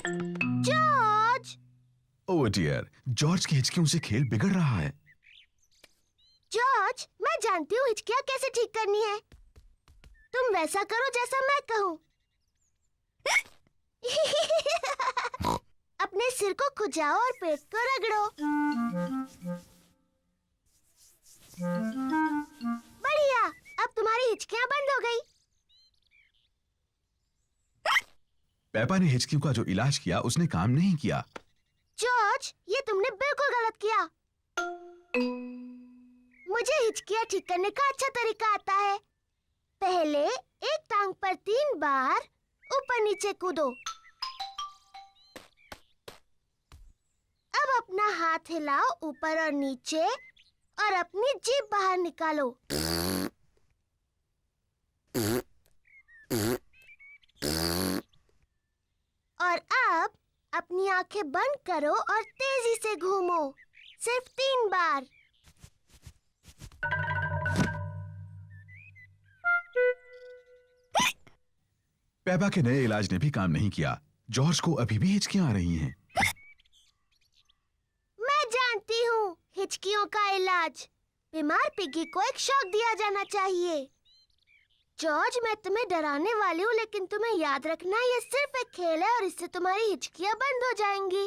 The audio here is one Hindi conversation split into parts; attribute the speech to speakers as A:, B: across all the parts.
A: जॉर्ज!
B: ओह डियर, जॉर्ज की हिचकियों से खेल बिगड़ रहा है।
A: जॉर्ज, मैं जानती हूँ हिचकियाँ कैसे ठीक करनी है। तुम वैसा करो जैसा मैं कहूँ। अपने सिर को खुजाओ और पेट को रगड़ो। बढ़िया, अब तुम्हारी हिचकियाँ बंद हो गई।
B: पेपा ने हिचकियों का जो इलाज किया उसने काम नहीं किया।
A: जॉर्ज, ये तुमने बिल्कुल गलत किया। मुझे हिचकियाँ ठीक करने का अच्छा तरीका आता है। पहले एक टांग पर 3 बार ऊपर नीचे कूदो। अब अपना हाथ हिलाओ ऊपर और नीचे और अपनी जीभ बाहर निकालो। और अब अपनी आंखें बंद करो और तेजी से घूमो। सिर्फ 3 बार।
B: पेपा के नए इलाज ने भी काम नहीं किया। जॉर्ज को अभी भी हिचकियां आ रही हैं।
A: मैं जानती हूँ हिचकियों का इलाज। बीमार पिग्गी को एक शॉक दिया जाना चाहिए। जॉर्ज, मैं तुम्हें डराने वाली हूँ, लेकिन तुम्हें याद रखना ये सिर्फ एक खेल है और इससे तुम्हारी हिचकियाँ बंद हो जाएंगी।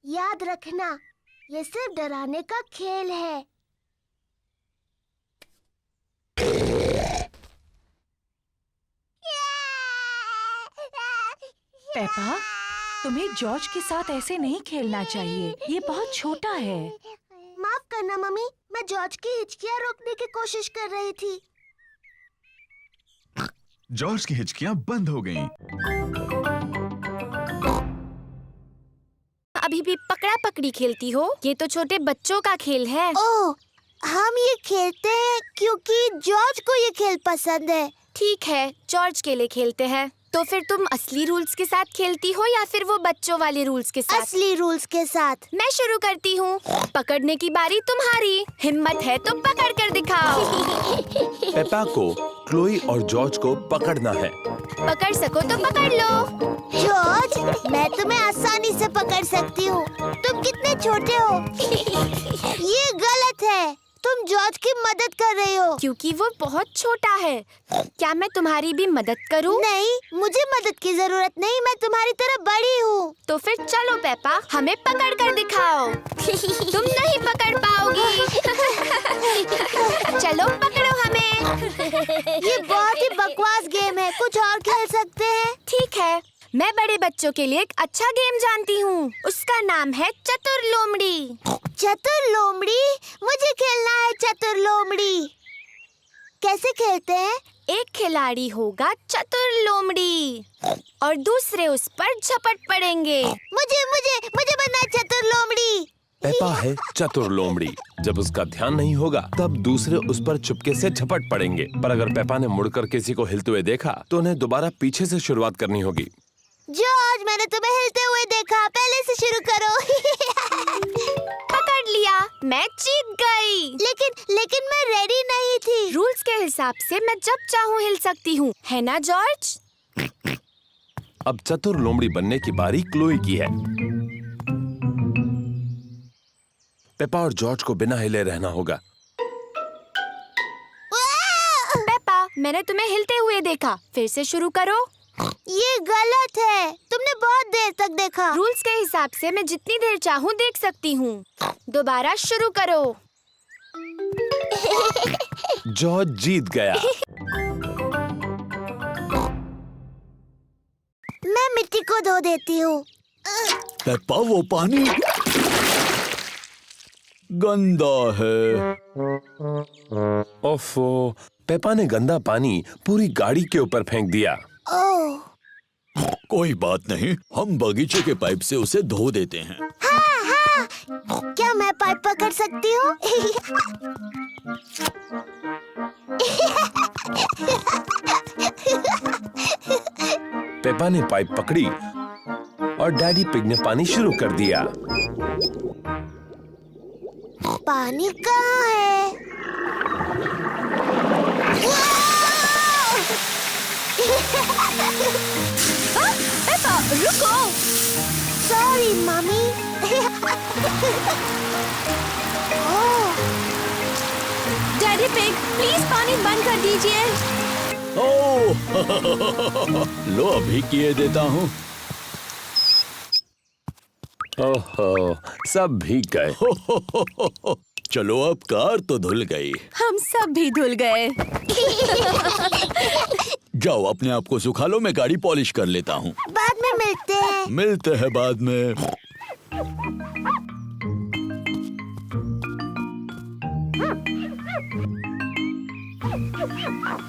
A: याद रखना, ये सिर्फ डराने का खेल है।
C: पेपा, तुम्हें जॉर्ज के साथ ऐसे नहीं खेलना चाहिए। ये बहुत छोटा है।
A: माफ करना मम्मी, मैं जॉर्ज की हिचकियाँ रोकने की कोशिश कर रही थी।
B: जॉर्ज की हिचकियां बंद हो गईं।
D: अभी भी पकड़ा पकड़ी खेलती हो? ये तो छोटे बच्चों का खेल है।
A: ओह, हम ये खेलते हैं क्योंकि जॉर्ज को ये खेल पसंद है।
D: ठीक है, जॉर्ज के लिए खेलते हैं। तो फिर तुम असली रूल्स के साथ खेलती हो या फिर वो बच्चों वाले रूल्स के साथ?
A: असली रूल्स के साथ।
D: मैं शुरू करती हूँ। पकड़ने की बारी तुम्हारी। हिम्मत है तो पकड़ कर दिखाओ।
E: पेपा को क्लोई और जॉर्ज को पकड़ना है।
D: पकड़ सको तो पकड़ लो।
A: जॉर्ज, मैं तुम्हें आसानी से पकड़ सकती हूँ। तुम कितने छोटे हो। ये गलत है। तुम जॉर्ज की मदद कर रही हो।
D: क्योंकि वो बहुत छोटा है। क्या मैं तुम्हारी भी मदद करूं?
A: नहीं, मुझे मदद की जरूरत नहीं। मैं तुम्हारी तरह बड़ी हूँ।
D: तो फिर चलो पेपा, हमें पकड़ कर दिखाओ। तुम नहीं पकड़ पाओगी। चलो पकड़ो हमें।
A: ये बहुत ही बकवास गेम है। कुछ और खेल सकते हैं?
D: ठीक है, मैं बड़े बच्चों के लिए एक अच्छा गेम जानती हूँ। उसका नाम है चतुर लोमड़ी।
A: चतुर लोमड़ी? मुझे खेलना है चतुर लोमड़ी। कैसे खेलते हैं?
D: एक खिलाड़ी होगा चतुर लोमड़ी और दूसरे उस पर झपट पड़ेंगे।
A: मुझे मुझे मुझे बनना है चतुर लोमड़ी।
E: पेपा है चतुर लोमड़ी। जब उसका ध्यान नहीं होगा तब दूसरे उस पर चुपके से झपट पड़ेंगे। पर अगर पेपा ने मुड़कर किसी को हिलते हुए देखा तो उन्हें दोबारा पीछे से शुरुआत करनी होगी।
A: जॉर्ज, मैंने तुम्हें हिलते हुए देखा। पहले से शुरू करो।
D: पकड़ लिया, मैं जीत गई।
A: लेकिन मैं रेडी नहीं थी।
D: रूल्स के हिसाब से मैं जब चाहूँ हिल सकती हूँ, है ना जॉर्ज?
E: अब चतुर लोमड़ी बनने की बारी क्लोई की है। पेपा और जॉर्ज को बिना हिले रहना होगा।
D: पेपा, मैंने तुम्हें हिलते हुए देखा। फिर से शुरू करो।
A: ये गलत है। तुमने बहुत देर तक देखा।
D: रूल्स के हिसाब से मैं जितनी देर चाहूँ देख सकती हूँ। दोबारा शुरू करो।
E: जॉर्ज जीत गया।
A: मैं मिट्टी को धो देती हूँ।
F: पेपा, वो पानी गंदा है।
E: ओफो, पेपा ने गंदा पानी पूरी गाड़ी के ऊपर फेंक दिया।
A: ओह,
F: कोई बात नहीं, हम बगीचे के पाइप से उसे धो देते हैं।
A: हाँ हाँ, क्या मैं पाइप पकड़ सकती हूँ?
E: पेपा ने पाइप पकड़ी और डैडी पिग ने पानी शुरू कर दिया।
A: पानी कहाँ है?
D: रुको।
A: Sorry mummy.
D: Daddy pig, please पानी बंद कर दीजिए।
F: ओह लो अभी किए देता हूँ।
E: ओहो, सब भीग गए।
F: चलो अब कार तो धुल गई।
D: हम सब भी धुल गए।
F: जाओ अपने आप को सुखा लो, मैं गाड़ी पॉलिश कर लेता हूँ।
A: बाद में मिलते हैं।
F: मिलते हैं बाद में।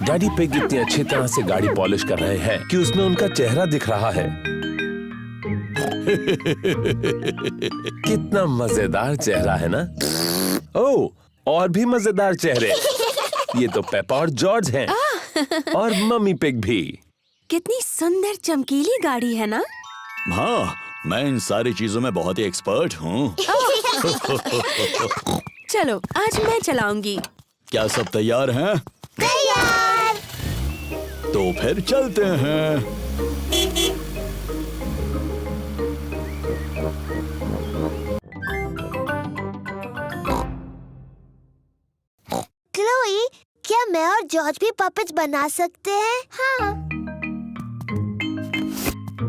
E: डैडी पिग इतनी अच्छी तरह से गाड़ी पॉलिश कर रहे हैं कि उसमें उनका चेहरा दिख रहा है। कितना मजेदार चेहरा है ना? ओह, और भी मजेदार चेहरे। ये तो पेपा और जॉर्ज हैं। और मम्मी पिग भी।
D: कितनी सुंदर चमकीली गाड़ी है ना?
F: हाँ, मैं इन सारी चीजों में बहुत ही एक्सपर्ट हूँ।
D: चलो आज मैं चलाऊंगी।
F: क्या सब तैयार हैं?
A: तैयार।
F: तो फिर चलते हैं।
A: क्लोई, क्या मैं और जॉर्ज भी पपेट्स बना सकते हैं? हाँ।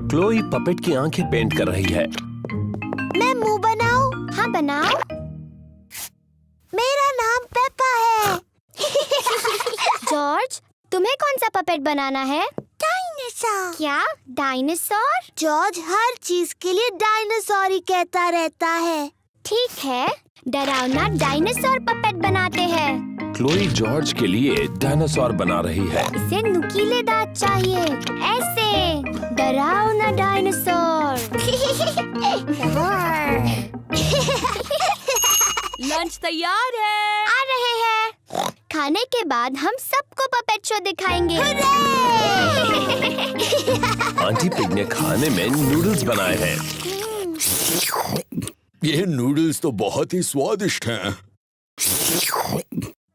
E: क्लोई पपेट की आंखें पेंट कर रही है।
A: मैं मुंह बनाऊं? हाँ बनाओ। मेरा नाम पेपा है।
G: जॉर्ज, तुम्हें कौन सा पपेट बनाना है?
A: डायनासोर।
G: क्या डायनासोर?
A: जॉर्ज हर चीज के लिए डायनासोर ही कहता रहता है।
G: ठीक है, डरावना डायनासोर पपेट बनाते हैं।
E: क्लोई जॉर्ज के लिए डायनासोर बना रही है।
G: इसे नुकीले दांत चाहिए, ऐसे डरावना डायनासोर।
D: लंच तैयार है।
G: आ रहे हैं। खाने के बाद हम सबको पपेट शो दिखाएंगे।
E: आंटी पिग ने खाने में नूडल्स बनाए हैं।
F: ये नूडल्स तो बहुत ही स्वादिष्ट हैं।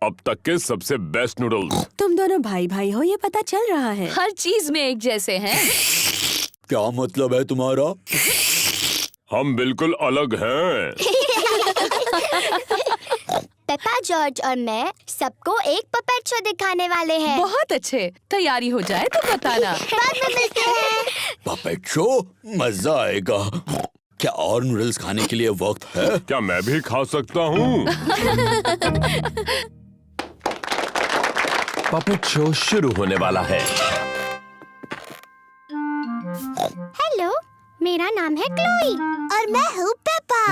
E: अब तक के सबसे बेस्ट नूडल्स।
D: तुम दोनों भाई भाई हो, ये पता चल रहा है। हर चीज में एक जैसे हैं।
F: क्या मतलब है तुम्हारा?
E: हम बिल्कुल अलग हैं।
G: पेपा, जॉर्ज और मैं सबको एक पपेट शो दिखाने वाले हैं।
D: बहुत अच्छे, तैयारी हो जाए तो बताना।
G: बाद में मिलते हैं।
F: पपेट शो, मजा आएगा। क्या और नूडल्स खाने के लिए वक्त है?
E: क्या मैं भी खा सकता हूँ? पपेट शो शुरू होने वाला है।
G: हेलो, मेरा नाम है क्लोई।
A: और मैं हूँ पेपा।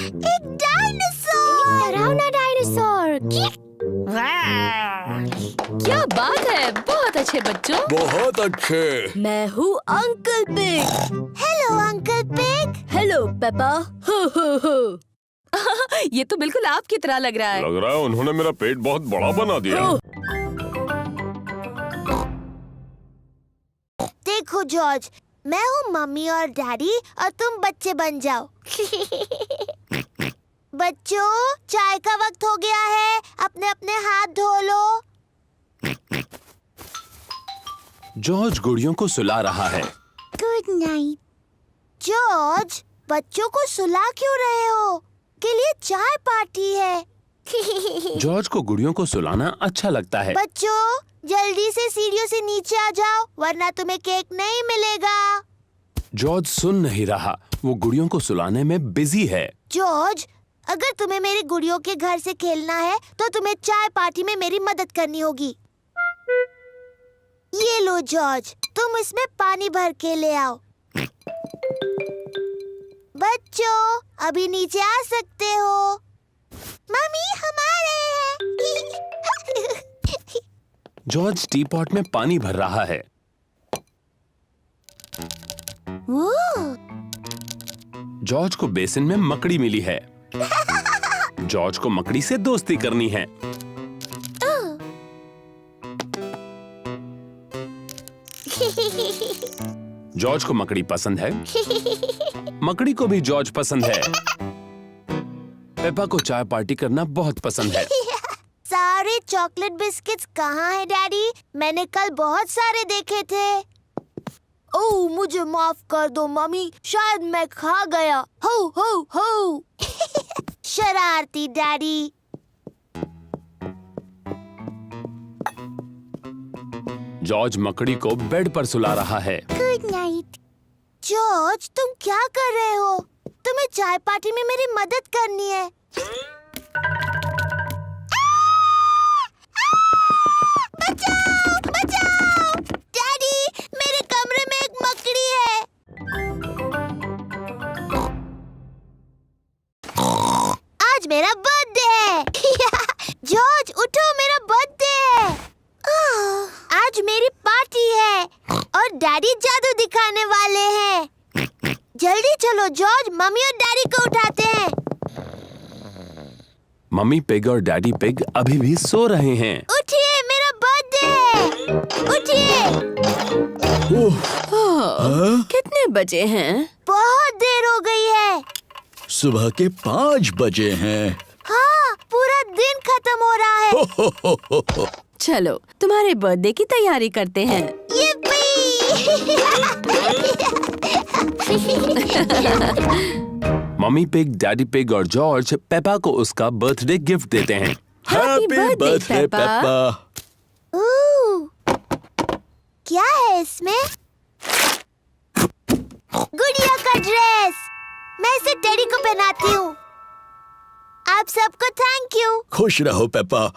A: एक डायनासोर।
G: डरावना डायनासोर।
D: क्या बात है, बहुत अच्छे बच्चों।
F: बहुत अच्छे।
D: मैं हूँ uncle pig.
A: Hello uncle pig.
D: Hello Peppa. हो हो हो। ये तो बिल्कुल आपकी तरह लग रहा है।
E: लग रहा है उन्होंने मेरा पेट बहुत बड़ा बना दिया।
A: देखो जॉर्ज, मैं हूँ मम्मी और डैडी और तुम बच्चे बन जाओ। बच्चों, चाय का वक्त हो गया है, अपने अपने हाथ धो लो।
E: जॉर्ज गुड़ियों को सुला रहा है।
A: Good night. जॉर्ज, बच्चों को सुला क्यों रहे हो? के लिए चाय पार्टी है।
E: जॉर्ज को गुड़ियों को सुलाना अच्छा लगता है।
A: बच्चों, जल्दी से सीढ़ियों से नीचे आ जाओ, वरना तुम्हें केक नहीं मिलेगा।
E: जॉर्ज सुन नहीं रहा, वो गुड़ियों को सुलाने में बिजी है।
A: जॉर्ज, अगर तुम्हें मेरी गुड़ियों के घर से खेलना है तो तुम्हें चाय पार्टी में मेरी मदद करनी होगी। ये लो जॉर्ज, तुम इसमें पानी भर के ले आओ। बच्चों, अभी नीचे आ सकते हो। मम्मी, हम आ रहे हैं।
E: जॉर्ज टी पॉट में पानी भर रहा है।
A: वो
E: जॉर्ज को बेसिन में मकड़ी मिली है। जॉर्ज को मकड़ी से दोस्ती करनी है। जॉर्ज को मकड़ी पसंद है। मकड़ी को भी जॉर्ज पसंद है। पेपा को चाय पार्टी करना बहुत पसंद है।
A: सारे चॉकलेट बिस्किट्स कहाँ हैं डैडी? मैंने कल बहुत सारे देखे थे। ओह मुझे माफ कर दो मम्मी, शायद मैं खा गया। हो हो हो। शरारती डैडी।
E: जॉर्ज मकड़ी को बेड पर सुला रहा है।
A: Good night. जॉर्ज तुम क्या कर रहे हो? तुम्हें चाय पार्टी में मेरी मदद करनी है। बचाओ बचाओ। डैडी मेरे कमरे में एक मकड़ी है। आज मेरा बर्थडे है। जॉर्ज उठो, मेरा बर्थडे है। आज मेरी पार्टी है और डैडी जादू दिखाने वाले हैं। जल्दी चलो जॉर्ज, मम्मी और डैडी को उठाते हैं।
E: मम्मी पिग और डैडी पिग अभी भी सो रहे हैं।
A: उठिए, मेरा बर्थडे है। उठिए।
H: कितने बजे हैं?
A: बहुत देर हो गई है।
F: सुबह के 5 बजे हैं।
A: हाँ, पूरा दिन खत्म हो रहा है।
H: चलो तुम्हारे बर्थडे की तैयारी करते हैं।
E: मम्मी पिग, डैडी पिग और जॉर्ज पेपा को उसका बर्थडे गिफ्ट देते हैं।
F: Happy birthday Peppa.
A: क्या है इसमें? गुड़िया का ड्रेस। मैं इसे टेडी को पहनाती हूँ। आप सबको थैंक यू।
F: खुश रहो पेपा।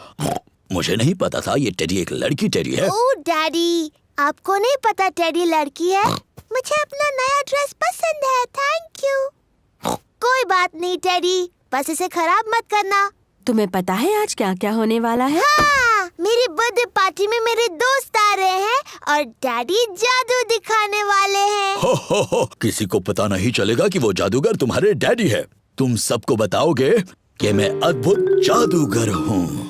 F: मुझे नहीं पता था ये टेडी एक लड़की टेडी है।
A: ओह डैडी, आपको नहीं पता टेडी लड़की है? मुझे अपना नया ड्रेस पसंद है, थैंक यू। कोई बात नहीं टेडी, बस इसे खराब मत करना।
H: तुम्हें पता है आज क्या क्या होने वाला है?
A: हाँ, मेरी बर्थडे पार्टी में मेरे दोस्त आ रहे हैं और डैडी जादू दिखाने वाले हैं।
F: हो, किसी को पता नहीं चलेगा कि वो जादूगर तुम्हारे डैडी है। तुम सबको बताओगे कि मैं अद्भुत जादूगर हूँ।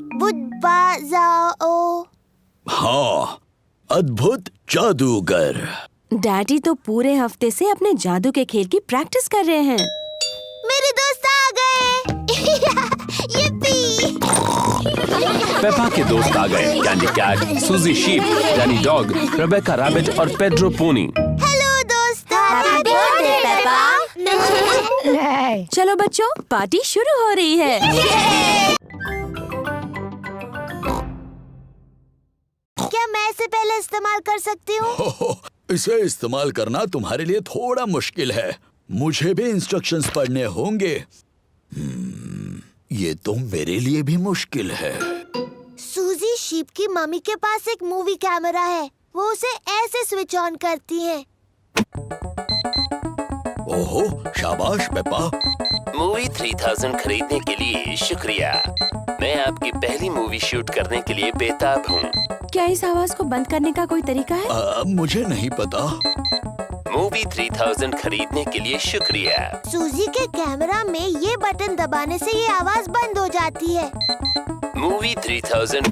A: जाओ।
F: हाँ, अद्भुत जादूगर।
H: डैडी तो पूरे हफ्ते से अपने जादू के खेल की प्रैक्टिस कर रहे हैं।
A: मेरे दोस्त आ गए। yippee!
E: पेपा के दोस्त आ गए। Candy Cat, Suzy Sheep, Danny Dog, Rebecca Rabbit और पेड्रो पोनी।
A: हेलो दोस्त। Happy birthday Peppa.
H: चलो बच्चों, पार्टी शुरू हो रही है।
A: क्या मैं इसे पहले इस्तेमाल कर सकती हूँ?
F: इसे इस्तेमाल करना तुम्हारे लिए थोड़ा मुश्किल है। मुझे भी इंस्ट्रक्शंस पढ़ने होंगे। ये तो मेरे लिए भी मुश्किल है।
A: सूजी शीप की मम्मी के पास एक मूवी कैमरा है। वो उसे ऐसे स्विच ऑन करती है।
F: ओहो, शाबाश पेपा।
E: मूवी 3000 खरीदने के लिए शुक्रिया। मैं आपकी पहली मूवी शूट करने के लिए बेताब हूँ।
H: क्या इस आवाज को बंद करने का कोई तरीका है?
F: मुझे नहीं पता।
E: मूवी 3000 खरीदने के लिए शुक्रिया।
A: सूजी के कैमरा में ये बटन दबाने से ये आवाज बंद हो जाती है।
E: मूवी 3000।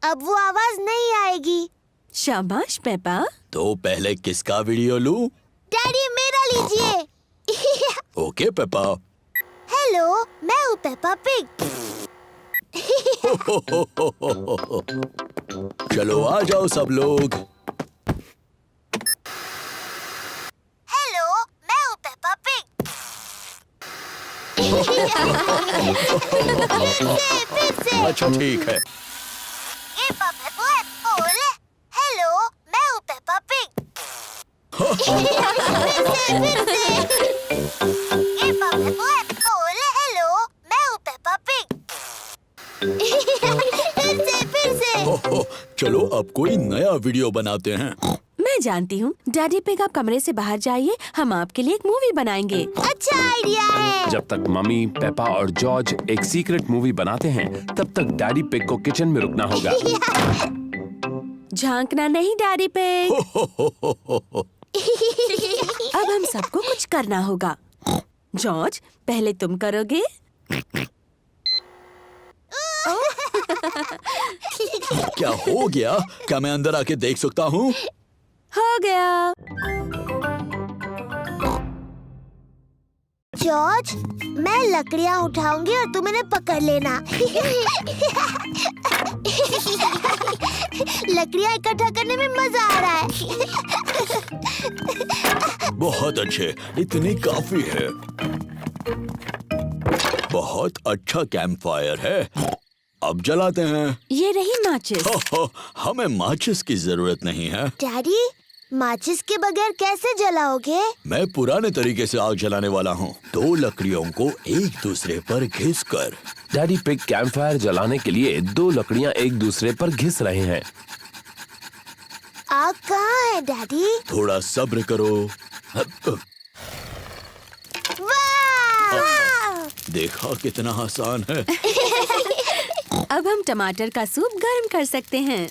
A: अब वो आवाज नहीं आएगी।
H: शाबाश पेपा।
F: तो पहले किसका वीडियो लूं?
A: डैडी मेरा लीजिए।
F: Okay Peppa.
A: हेलो, मैं हूँ पेपा पिग।
F: चलो आ जाओ सब लोग।
A: हेलो, मैं हूँ पेपा पिग। फिर से।
F: अच्छा ठीक है।
A: ये पेपा बोल। हेलो, मैं हूँ पेपा पिग। फिर से। ये पेपा बोल। हेलो, मैं हूँ पेपा पिग। फिर से।
F: चलो अब कोई नया वीडियो बनाते हैं।
H: मैं जानती हूँ। डैडी पिग, आप कमरे से बाहर जाइए, हम आपके लिए एक मूवी बनाएंगे।
A: अच्छा आइडिया है।
E: जब तक मम्मी, पेपा और जॉर्ज एक सीक्रेट मूवी बनाते हैं, तब तक डैडी पिग को किचन में रुकना होगा।
H: झांकना नहीं डैडी पिग। अब हम सबको कुछ करना होगा। जॉर्ज, पहले तुम करोगे।
F: क्या हो गया? क्या मैं अंदर आके देख सकता हूँ?
H: हो गया।
A: जॉर्ज, मैं लकड़ियाँ उठाऊंगी और तुम इन्हें पकड़ लेना। लकड़ियाँ इकट्ठा करने में मजा आ रहा है।
F: बहुत अच्छे, इतनी काफी है। बहुत अच्छा कैंप फायर है। अब जलाते हैं।
H: ये रही माचिस।
F: हमें माचिस की जरूरत नहीं है।
A: डैडी, माचिस के बगैर कैसे जलाओगे?
F: मैं पुराने तरीके से आग जलाने वाला हूँ। 2 लकड़ियों को एक दूसरे पर घिस कर।
E: डैडी पिग कैंप फायर जलाने के लिए 2 लकड़ियां एक दूसरे पर घिस रहे हैं।
A: आग कहाँ है डैडी?
F: थोड़ा सब्र करो।
A: वाह!
F: देखा कितना आसान है।
H: अब हम टमाटर का सूप गर्म कर सकते हैं।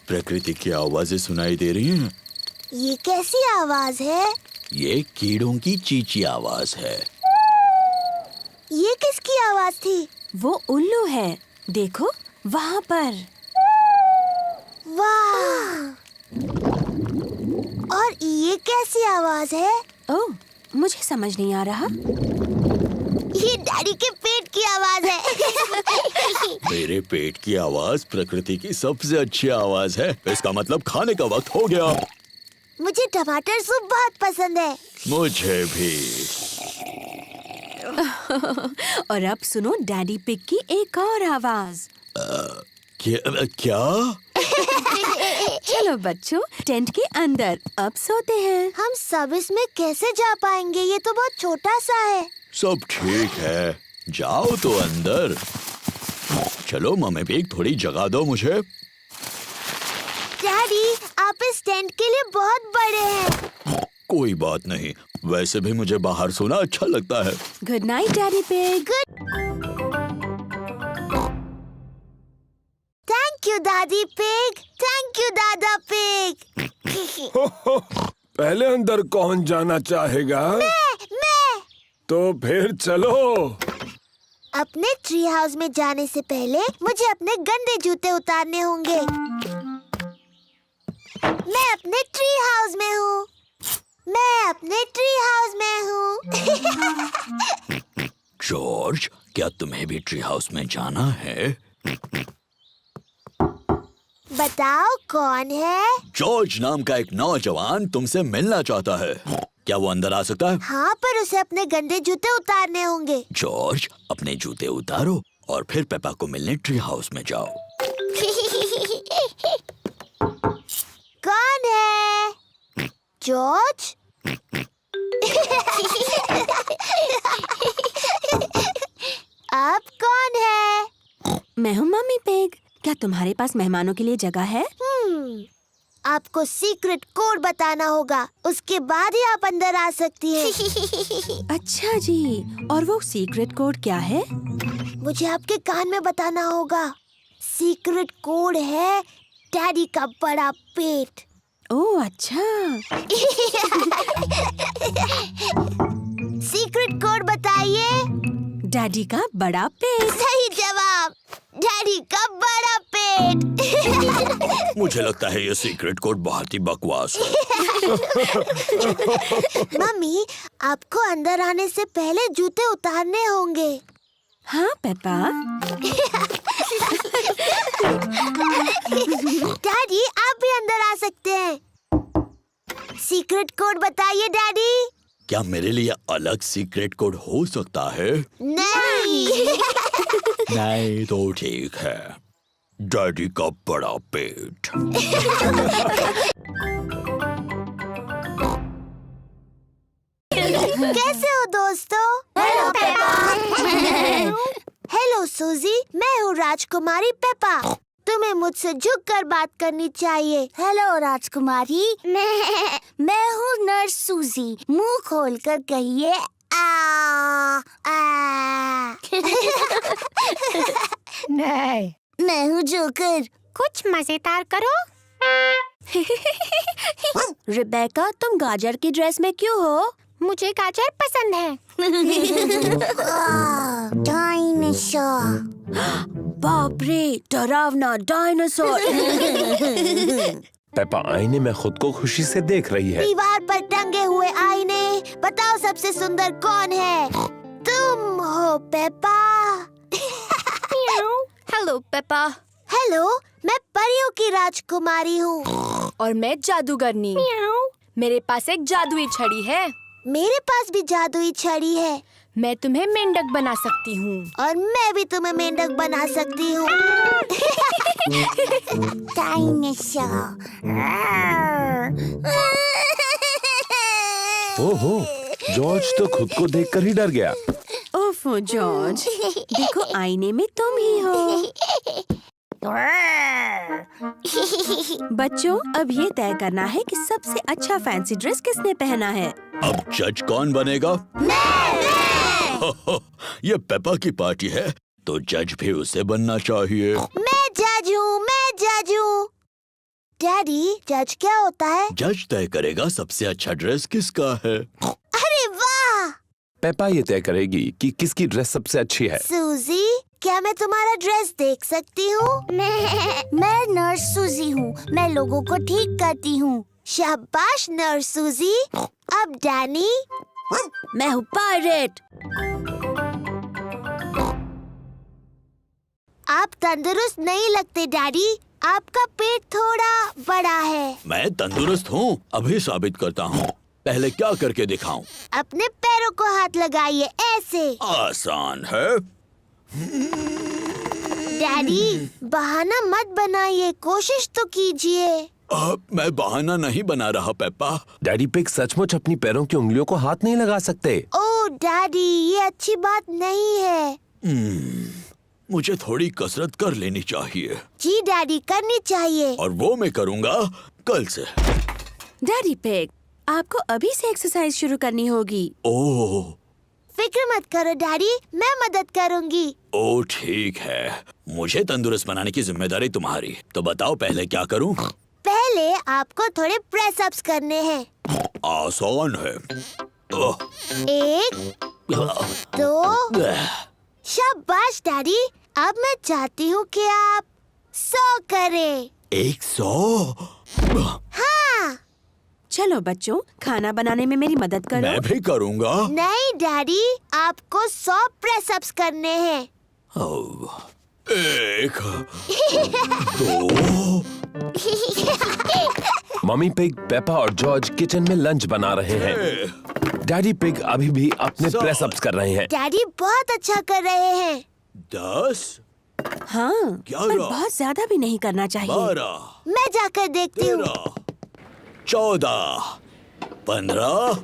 F: प्रकृति की आवाजें सुनाई दे रही हैं।
A: ये कैसी आवाज है?
F: ये कीड़ों की चींची आवाज है।
A: ये किसकी आवाज थी?
H: वो उल्लू है, देखो वहाँ पर।
A: वाह! और ये कैसी आवाज है?
H: ओह, मुझे समझ नहीं आ रहा।
A: ये डैडी के पेट की आवाज है।
F: मेरे पेट की आवाज प्रकृति की सबसे अच्छी आवाज है। इसका मतलब खाने का वक्त हो गया।
A: मुझे टमाटर सूप बहुत पसंद है।
F: मुझे भी।
H: और अब सुनो डैडी पिग की एक और आवाज।
F: क्या?
H: चलो बच्चों, टेंट के अंदर अब सोते हैं।
A: हम सब इसमें कैसे जा पाएंगे? ये तो बहुत छोटा सा है।
F: सब ठीक है, जाओ तो अंदर। चलो मम्मी पिग, थोड़ी जगह दो मुझे।
A: डैडी, आप इस टेंट के लिए बहुत बड़े हैं।
F: कोई बात नहीं, वैसे भी मुझे बाहर सोना अच्छा लगता है।
H: Good night daddy pig.
A: Thank you दादी पिग। थैंक यू दादा पिग।
E: पहले अंदर कौन जाना चाहेगा?
A: मैं।
E: तो फिर चलो।
A: अपने ट्री हाउस में जाने से पहले मुझे अपने गंदे जूते उतारने होंगे। मैं अपने ट्री हाउस में हूँ। मैं अपने ट्री हाउस में हूँ।
F: जॉर्ज, क्या तुम्हें भी ट्री हाउस में जाना है?
A: बताओ कौन है?
F: जॉर्ज नाम का एक नौजवान तुमसे मिलना चाहता है। क्या वो अंदर आ सकता है?
A: हाँ, पर उसे अपने गंदे जूते उतारने होंगे।
F: जॉर्ज, अपने जूते उतारो और फिर पेपा को मिलने ट्री हाउस में जाओ।
A: कौन है? जॉर्ज? अब कौन है?
H: मैं हूँ मम्मी पिग। क्या तुम्हारे पास मेहमानों के लिए जगह है?
A: आपको सीक्रेट कोड बताना होगा, उसके बाद ही आप अंदर आ सकती हैं।
H: अच्छा जी, और वो सीक्रेट कोड क्या है?
A: मुझे आपके कान में बताना होगा। सीक्रेट कोड है डैडी का बड़ा पेट।
H: ओह अच्छा।
A: सीक्रेट कोड बताइए।
H: डैडी का बड़ा पेट।
A: सही जवाब, डैडी का बड़ा पेट।
F: मुझे लगता है ये सीक्रेट कोड बहुत ही बकवास है।
A: मम्मी, आपको अंदर आने से पहले जूते उतारने होंगे।
H: हाँ पेपा।
A: डैडी, आप भी अंदर आ सकते हैं। सीक्रेट कोड बताइए डैडी।
F: क्या मेरे लिए अलग सीक्रेट कोड हो सकता है?
A: नहीं।
F: नहीं तो ठीक है। डैडी का बड़ा पेट।
A: कैसे हो दोस्तों? Hello Peppa. हेलो सूजी, मैं हूँ राजकुमारी पेपा। तुम्हें मुझसे झुककर बात करनी चाहिए।
G: हेलो राजकुमारी, मैं हूँ नर्स सूजी। मुंह खोलकर कहिए आ आ।
C: नहीं।
G: मैं हूँ जोकर।
D: कुछ मजेदार करो।
H: रिबेका, तुम गाजर की ड्रेस में क्यों हो?
D: मुझे गाजर पसंद है।
G: डायनासोर।
H: बाप रे, डरावना डायनासोर।
E: पेपा आईने में खुद को खुशी से देख रही है।
A: दीवार पर टंगे हुए आईने, बताओ सबसे सुंदर कौन है? तुम हो पेपा।
D: Hello Peppa.
A: हेलो, मैं परियों की राजकुमारी हूँ।
D: और मैं जादूगरनी। मेरे पास एक जादुई छड़ी है।
A: मेरे पास भी जादुई छड़ी है
D: मैं तुम्हें मेंढक बना सकती हूँ।
A: और मैं भी तुम्हें मेंढक बना सकती हूँ।
G: डायनासोर।
E: ओहो, जॉर्ज तो खुद को देखकर ही डर गया।
H: ओफो जॉर्ज, देखो आईने में तुम ही हो। बच्चों, अब ये तय करना है कि सबसे अच्छा फैंसी ड्रेस किसने पहना है।
F: अब जज कौन बनेगा? ये पेपा की पार्टी है तो जज भी उसे बनना चाहिए।
A: मैं जज हूँ। डैडी, जज क्या होता है?
F: जज तय करेगा सबसे अच्छा ड्रेस किसका है।
A: अरे वाह!
E: पेपा ये तय करेगी कि किसकी ड्रेस सबसे अच्छी है।
A: सूजी, क्या मैं तुम्हारा ड्रेस देख सकती हूँ?
G: मैं नर्स सूजी हूँ। मैं लोगों को ठीक करती हूँ।
A: शाबाश नर्स सूजी। अब डैनी।
H: मैं हूँ पायरेट।
A: आप तंदुरुस्त नहीं लगते डैडी। आपका पेट थोड़ा बड़ा है।
F: मैं तंदुरुस्त हूँ, अभी साबित करता हूँ। पहले क्या करके दिखाऊं?
A: अपने पैरों को हाथ लगाइए, ऐसे।
F: आसान है।
A: डैडी, बहाना मत बनाइए, कोशिश तो कीजिए।
F: मैं बहाना नहीं बना रहा पेप्पा।
E: डैडी पिग सचमुच अपनी पैरों की उंगलियों को हाथ नहीं लगा सकते।
A: ओह डैडी, ये अच्छी बात नहीं है।
F: मुझे थोड़ी कसरत कर लेनी चाहिए।
A: जी डैडी, करनी चाहिए।
F: और वो मैं करूँगा कल से।
H: डैडी पिग, आपको अभी से एक्सरसाइज शुरू करनी होगी।
F: ओह,
A: फिक्र मत करो डैडी, मैं मदद करूंगी।
F: ओह ठीक है। मुझे तंदुरुस्त बनाने की जिम्मेदारी तुम्हारी। तो बताओ पहले क्या करूं?
A: पहले आपको थोड़े प्रेस अप्स करने हैं।
F: आसान है। ओह,
A: 1, 2। शाबाश डैडी। अब मैं चाहती हूँ कि आप 100 करें।
F: 100?
A: हाँ।
H: चलो बच्चों, खाना बनाने में मेरी मदद करो।
F: मैं भी करूँगा।
A: नहीं डैडी, आपको 100 प्रेस अप्स करने हैं।
F: 1, 2।
E: मम्मी पिग, पेपा और जॉर्ज किचन में लंच बना रहे हैं। डैडी पिग अभी भी अपने प्रेस अप्स कर रहे हैं।
A: डैडी बहुत अच्छा कर रहे हैं।
F: 10,
H: हाँ,
F: 11,
H: पर बहुत ज्यादा भी नहीं करना चाहिए।
F: 12,
A: मैं जाकर देखती हूँ।
F: 13, 14, 15,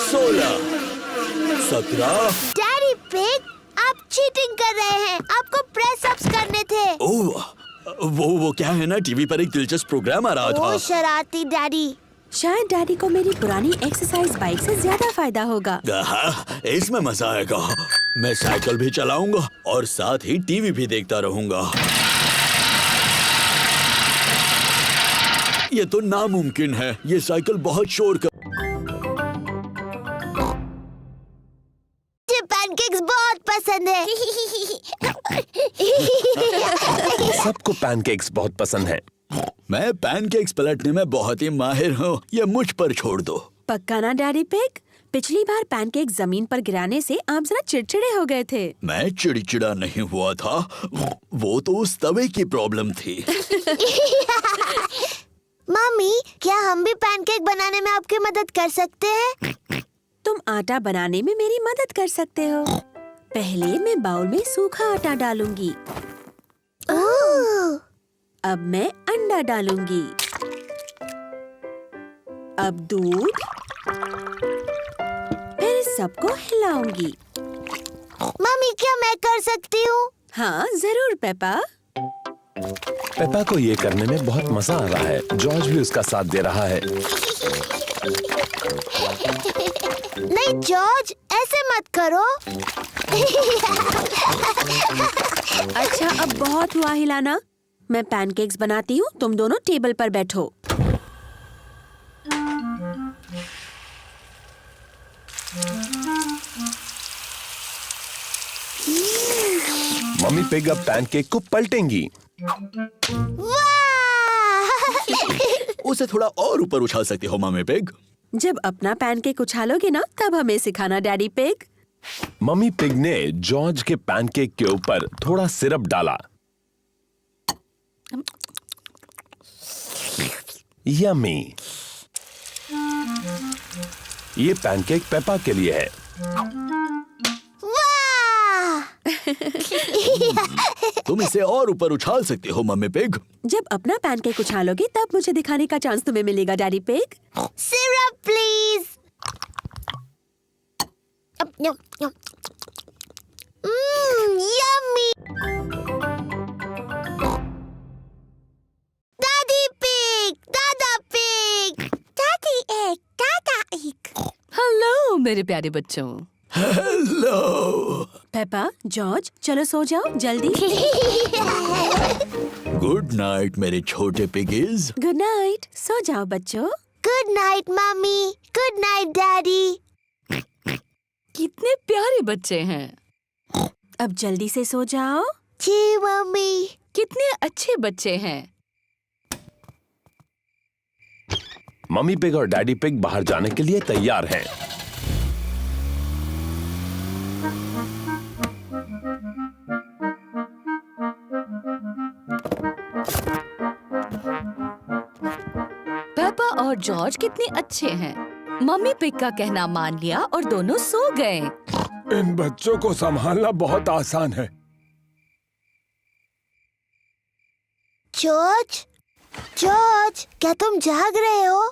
F: 16, 17।
A: डैडी पिग, आप चीटिंग कर रहे हैं। आपको प्रेस अप्स करने थे।
F: ओह, वो क्या है ना, टीवी पर एक दिलचस्प प्रोग्राम आ रहा
A: ओ
F: था।
A: शरारती डैडी।
H: शायद डैडी को मेरी पुरानी एक्सरसाइज बाइक से ज्यादा फायदा होगा।
F: इसमें मजा आएगा। मैं साइकिल भी चलाऊंगा और साथ ही टीवी भी देखता रहूंगा। ये तो नामुमकिन है। ये साइकिल बहुत शोर कर।
A: मुझे पैनकेक्स बहुत पसंद है।
E: सबको पैनकेक्स बहुत पसंद है।
F: मैं पैनकेक्स पलटने में बहुत ही माहिर हूँ। ये मुझ पर छोड़ दो।
H: पक्का ना डैडी पिग? पिछली बार पैनकेक जमीन पर गिराने से आप जरा चिड़चिड़े हो गए थे।
F: मैं चिड़चिड़ा नहीं हुआ था, वो तो उस तवे की प्रॉब्लम थी।
A: मम्मी, क्या हम भी पैनकेक बनाने में आपकी मदद कर सकते हैं?
H: तुम आटा बनाने में मेरी मदद कर सकते हो। पहले मैं बाउल में सूखा आटा डालूंगी।
A: ओह,
H: अब मैं अंडा डालूंगी। अब दूध। फिर सबको हिलाऊंगी।
A: मम्मी, क्या मैं कर सकती हूँ?
H: हाँ जरूर पेपा।
E: पेपा को ये करने में बहुत मजा आ रहा है। जॉर्ज भी उसका साथ दे रहा है।
A: नहीं जॉर्ज, ऐसे मत करो।
H: अच्छा, अब बहुत हुआ हिलाना। मैं पैनकेक्स बनाती हूँ, तुम दोनों टेबल पर बैठो।
E: मम्मी पिग अब पैनकेक को पलटेंगी।
A: वाह!
F: उसे थोड़ा और ऊपर उछाल सकते हो मम्मी पिग।
H: जब अपना पैनकेक उछालोगे ना, तब हमें सिखाना डैडी पिग।
E: मम्मी पिग ने जॉर्ज के पैनकेक के ऊपर थोड़ा सिरप डाला। यम्मी। ये पैनकेक पेपा के लिए है।
A: वाह!
F: तुम इसे और ऊपर उछाल सकते हो मम्मी पिग।
H: जब अपना पैनकेक उछालोगे तब मुझे दिखाने का चांस तुम्हें मिलेगा daddy pig.
A: Syrup please. Yummy. दादी पिग, दादा पिग, दादी एक, दादा एक।
C: हेलो मेरे प्यारे बच्चों।
F: हेलो।
H: पेपा, जॉर्ज, चलो सो जाओ जल्दी।
F: गुड नाइट मेरे छोटे पिगीज।
H: गुड नाइट, सो जाओ बच्चों।
A: Good night mummy, good night daddy.
C: कितने प्यारे बच्चे हैं।
H: अब जल्दी से सो जाओ।
A: जी मम्मी।
C: कितने अच्छे बच्चे हैं।
E: मम्मी पिग और डैडी पिग बाहर जाने के लिए तैयार हैं।
C: पेपा और जॉर्ज कितने अच्छे हैं। मम्मी पिग का कहना मान लिया और दोनों सो गए।
E: इन बच्चों को संभालना बहुत आसान है।
A: जॉर्ज, जॉर्ज, क्या तुम जाग रहे हो?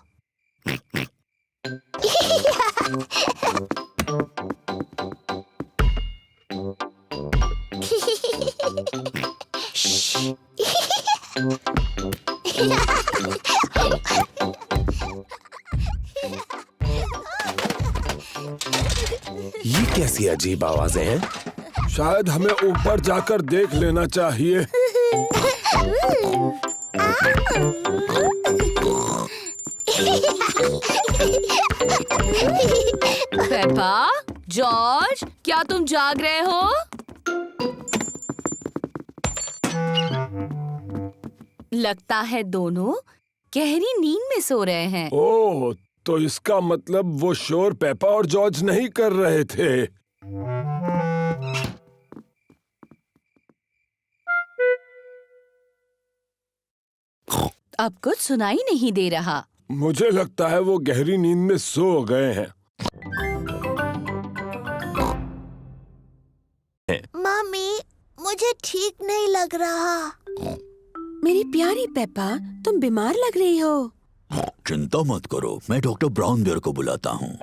E: ये कैसी अजीब आवाजें हैं? शायद हमें ऊपर जाकर देख लेना चाहिए।
C: पेपा, जॉर्ज, क्या तुम जाग रहे हो? लगता है दोनों गहरी नींद में सो रहे हैं।
E: ओह, तो इसका मतलब वो शोर पेपा और जॉर्ज नहीं कर रहे थे।
C: अब कुछ सुनाई नहीं दे रहा।
E: मुझे लगता है वो गहरी नींद में सो गए हैं।
A: मम्मी, मुझे ठीक नहीं लग रहा।
H: मेरी प्यारी पेपा, तुम बीमार लग रही हो।
F: चिंता मत करो, मैं डॉक्टर ब्राउन बेयर को बुलाता हूँ।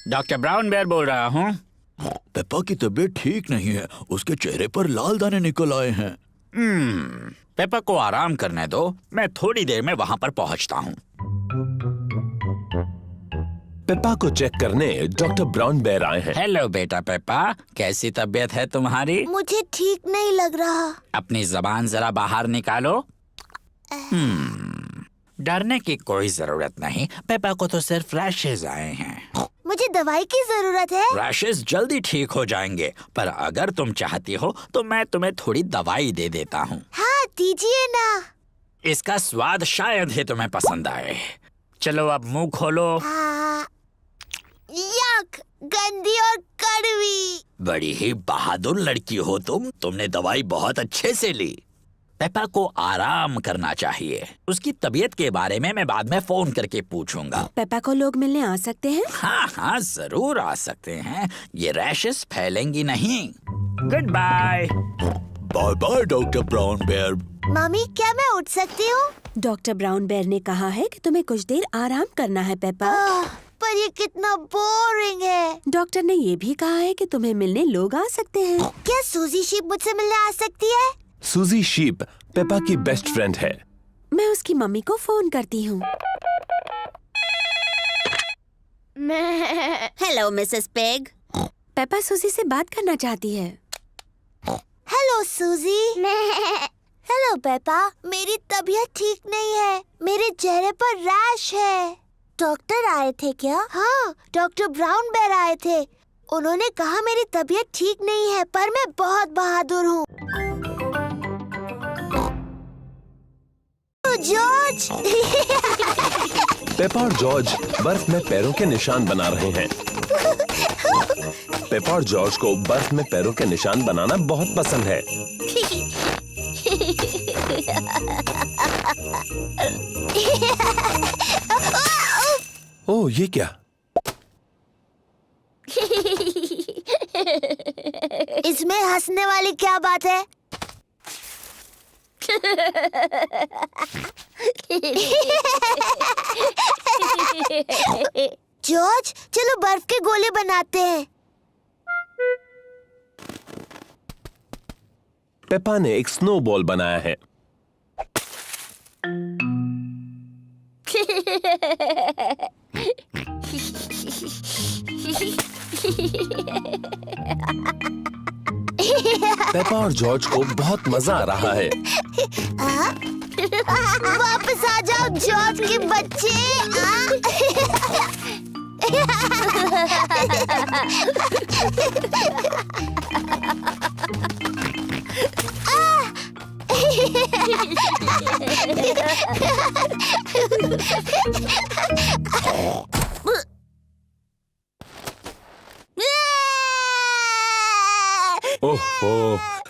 I: डॉक्टर ब्राउन बेयर बोल रहा हूँ।
F: पेप्पा की तबीयत ठीक नहीं है, उसके चेहरे पर लाल दाने निकल आए हैं।
I: पेपा को आराम करने दो, मैं थोड़ी देर में वहाँ पर पहुँचता हूँ।
E: पेपा को चेक करने डॉक्टर ब्राउन बेयर आए हैं।
I: हेलो बेटा पेपा, कैसी तबीयत है तुम्हारी?
A: मुझे ठीक नहीं लग रहा।
I: अपनी जबान जरा बाहर निकालो। डरने की कोई जरूरत नहीं, पेपा को तो सिर्फ रैशेज आए हैं।
A: मुझे दवाई की जरूरत है।
I: रैशेज जल्दी ठीक हो जाएंगे, पर अगर तुम चाहती हो तो मैं तुम्हें थोड़ी दवाई दे देता हूँ।
A: हाँ, दीजिए ना।
I: इसका स्वाद शायद ही तुम्हें पसंद आए। चलो अब मुंह खोलो।
A: हाँ, यक, गंदी और कड़वी।
F: बड़ी ही बहादुर लड़की हो तुमने दवाई बहुत अच्छे से ली।
I: पेपा को आराम करना चाहिए। उसकी तबीयत के बारे में मैं बाद में फोन करके पूछूंगा।
H: पेपा को लोग मिलने आ सकते हैं?
I: हाँ हाँ, जरूर आ सकते हैं। ये रैशेस फैलेंगी नहीं। Goodbye.
F: Bye bye doctor Brown Bear.
A: Mummy, क्या मैं उठ सकती हूँ?
H: डॉक्टर ब्राउन बेयर ने कहा है कि तुम्हें कुछ देर आराम करना है पेपा।
A: पर ये कितना बोरिंग है।
H: डॉक्टर ने ये भी कहा है कि तुम्हें मिलने लोग आ सकते हैं।
A: क्या सूजी शीप मुझसे मिलने आ सकती है?
E: सूजी शीप पेपा की बेस्ट फ्रेंड है।
H: मैं उसकी मम्मी को फोन करती हूँ।
G: Hello Mrs pig.
H: पेपा सूजी से बात करना चाहती है।
A: हेलो सूजी। हेलो पेपा, मेरी तबीयत ठीक नहीं है। मेरे चेहरे पर रैश है। डॉक्टर आए थे क्या? हाँ, डॉक्टर ब्राउन बेयर आए थे। उन्होंने कहा मेरी तबीयत ठीक नहीं है, पर मैं बहुत बहादुर हूँ। जॉर्ज।
E: पेपा और जॉर्ज बर्फ में पैरों के निशान बना रहे हैं। पेपा और जॉर्ज को बर्फ में पैरों के निशान बनाना बहुत पसंद है। ओह, ये क्या?
A: इसमें हंसने वाली क्या बात है? जॉर्ज, चलो बर्फ के गोले बनाते हैं।
E: पेपा ने एक स्नोबॉल बनाया है। पेपा और जॉर्ज को बहुत मजा आ रहा है।
A: वापस आ जाओ जॉर्ज के बच्चे।
E: ओह,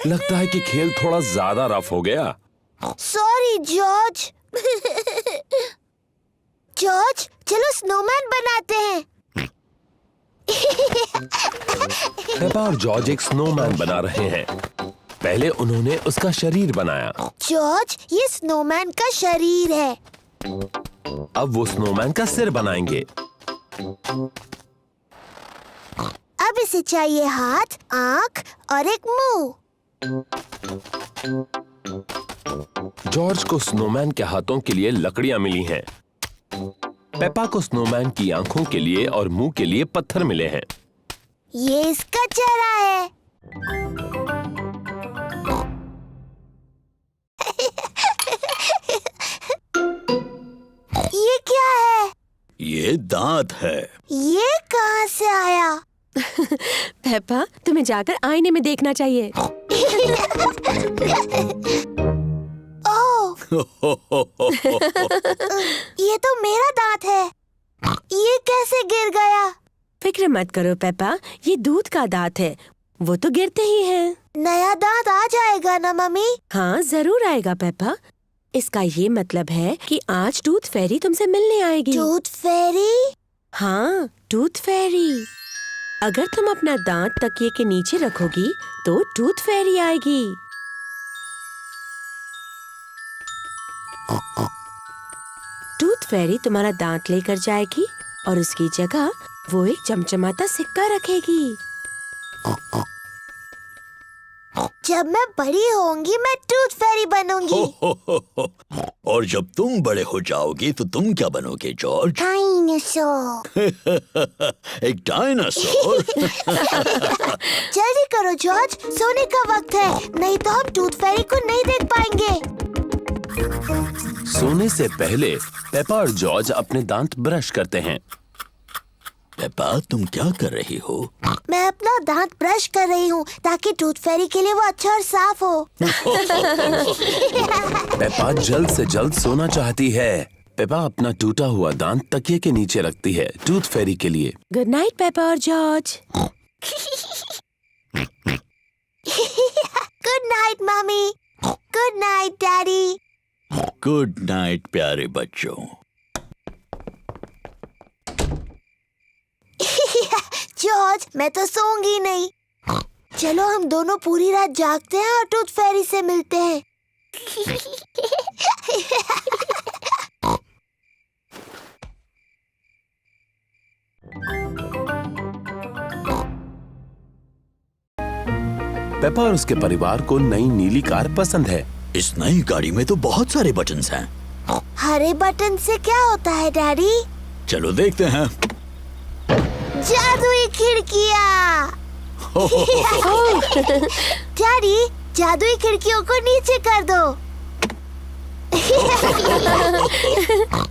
E: लगता है कि खेल थोड़ा ज्यादा रफ हो गया।
A: Sorry George. जॉर्ज, चलो स्नोमैन बनाते हैं।
E: पेपा और जॉर्ज एक स्नोमैन बना रहे हैं। पहले उन्होंने उसका शरीर बनाया।
A: जॉर्ज, ये स्नोमैन का शरीर है।
E: अब वो स्नोमैन का सिर बनाएंगे।
A: अब इसे चाहिए हाथ, आंख और एक मुंह।
E: जॉर्ज को स्नोमैन के हाथों के लिए लकड़ियां मिली हैं। पेपा को स्नोमैन की आंखों के लिए और मुंह के लिए पत्थर मिले हैं।
A: ये इसका चेहरा है। ये क्या है?
F: ये दांत है।
A: ये कहाँ से आया?
H: पेपा, तुम्हें जाकर आईने में देखना चाहिए।
A: ओह, ये तो मेरा दांत है। ये कैसे गिर गया?
H: फिक्र मत करो पेपा, ये दूध का दांत है, वो तो गिरते ही हैं।
A: नया दांत आ जाएगा ना मम्मी?
H: हाँ, जरूर आएगा पेपा। इसका ये मतलब है कि आज टूथ फेरी तुमसे मिलने आएगी।
A: टूथ फेरी?
H: हाँ, टूथ फेरी। अगर तुम अपना दांत तकिए के नीचे रखोगी तो टूथ फेरी आएगी। टूथ फेरी तुम्हारा दांत लेकर जाएगी और उसकी जगह वो एक चमचमाता सिक्का रखेगी।
A: जब मैं बड़ी होंगी मैं टूथ फेरी बनूंगी।
F: और जब तुम बड़े हो जाओगी तो तुम क्या बनोगे जॉर्ज?
A: डायनासोर।
F: एक डायनासोर?
A: जल्दी करो जॉर्ज, सोने का वक्त है, नहीं तो हम टूथ फेरी को नहीं देख पाएंगे।
E: सोने से पहले पेपा और जॉर्ज अपने दांत ब्रश करते हैं।
F: पेपा, तुम क्या कर रही हो?
A: मैं अपना दांत ब्रश कर रही हूँ ताकि टूथ फेरी के लिए वो अच्छा और साफ हो।
E: पेपा जल्द से जल्द सोना चाहती है। पेपा अपना टूटा हुआ दांत तकिए के नीचे रखती है टूथ फेरी के लिए।
H: गुड नाइट पेपा और George.
A: Good night mummy. Good night daddy.
F: Good night प्यारे बच्चों।
A: जॉर्ज, मैं तो सोऊंगी नहीं। चलो हम दोनों पूरी रात जागते हैं और टूथ फेरी से मिलते हैं।
E: पेपा और उसके परिवार को नई नीली कार पसंद है।
F: इस नई गाड़ी में तो बहुत सारे बटन्स हैं।
A: हरे बटन से क्या होता है डैडी?
F: चलो देखते हैं।
A: जादुई खिड़कियाँ। डैडी, जादुई खिड़कियों को नीचे कर दो।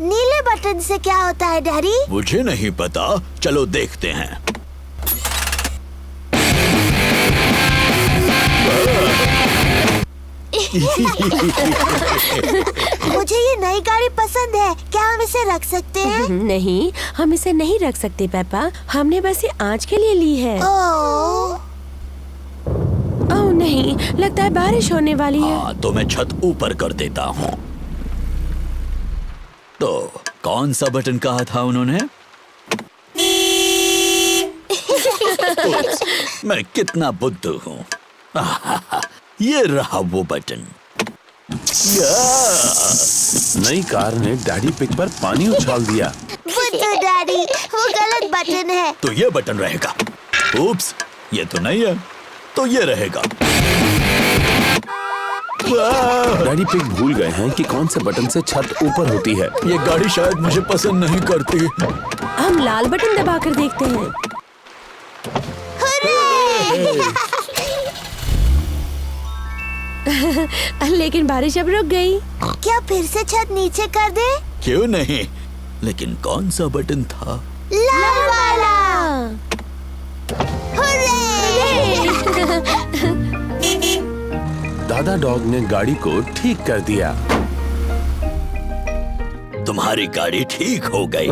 A: नीले बटन से क्या होता है डैडी?
F: मुझे नहीं पता, चलो देखते हैं।
A: मुझे ये नई गाड़ी पसंद है, क्या हम इसे रख सकते हैं?
H: नहीं, हम इसे नहीं रख सकते पेपा, हमने बस ये आज के लिए ली है।
A: ओह,
H: ओह नहीं, लगता है बारिश होने वाली है।
F: हाँ, तो मैं छत ऊपर कर देता हूँ। तो कौन सा बटन कहा था उन्होंने? मैं कितना बुद्धू हूँ। ये रहा वो बटन।
E: नई कार ने डैडी पिग पर पानी उछाल दिया।
A: बुद्धू डैडी, वो गलत बटन है।
F: तो ये बटन रहेगा। उप्स, ये तो नहीं है, तो ये रहेगा।
E: डैडी पिग भूल गए हैं कि कौन से बटन से छत ऊपर होती है।
F: ये गाड़ी शायद मुझे पसंद नहीं करती।
H: हम लाल बटन दबाकर देखते हैं। लेकिन बारिश अब रुक गई।
A: क्या फिर से छत नीचे कर दे?
F: क्यों नहीं, लेकिन कौन सा बटन था?
A: लाल वाला।
E: दादा डॉग ने गाड़ी को ठीक कर दिया।
F: तुम्हारी गाड़ी ठीक हो गई।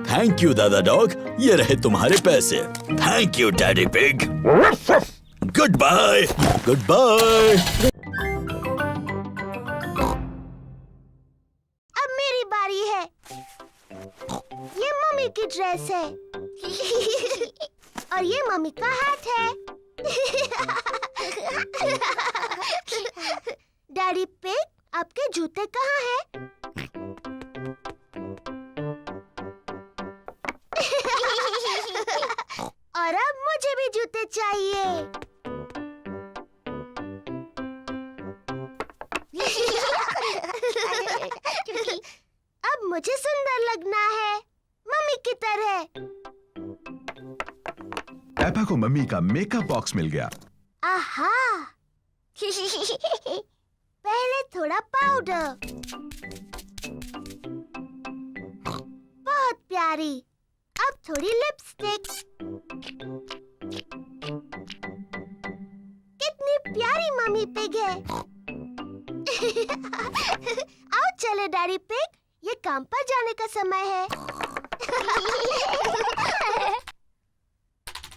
F: थैंक यू दादा डॉग, ये रहे तुम्हारे पैसे। Thank you Daddy Pig. Goodbye. Goodbye.
A: अब मेरी बारी है। ये मम्मी की ड्रेस है और ये मम्मी का हाथ है। डैडी पिग, आपके जूते कहाँ हैं? और अब मुझे भी जूते चाहिए। अब मुझे सुंदर लगना है, मम्मी की तरह।
B: पेपा को मम्मी का मेकअप बॉक्स मिल गया।
A: आहा। पहले थोड़ा पाउडर। बहुत प्यारी। अब थोड़ी लिपस्टिक। कितनी प्यारी मम्मी पिग है। आओ चले डैडी पिग, ये काम पर जाने का समय है।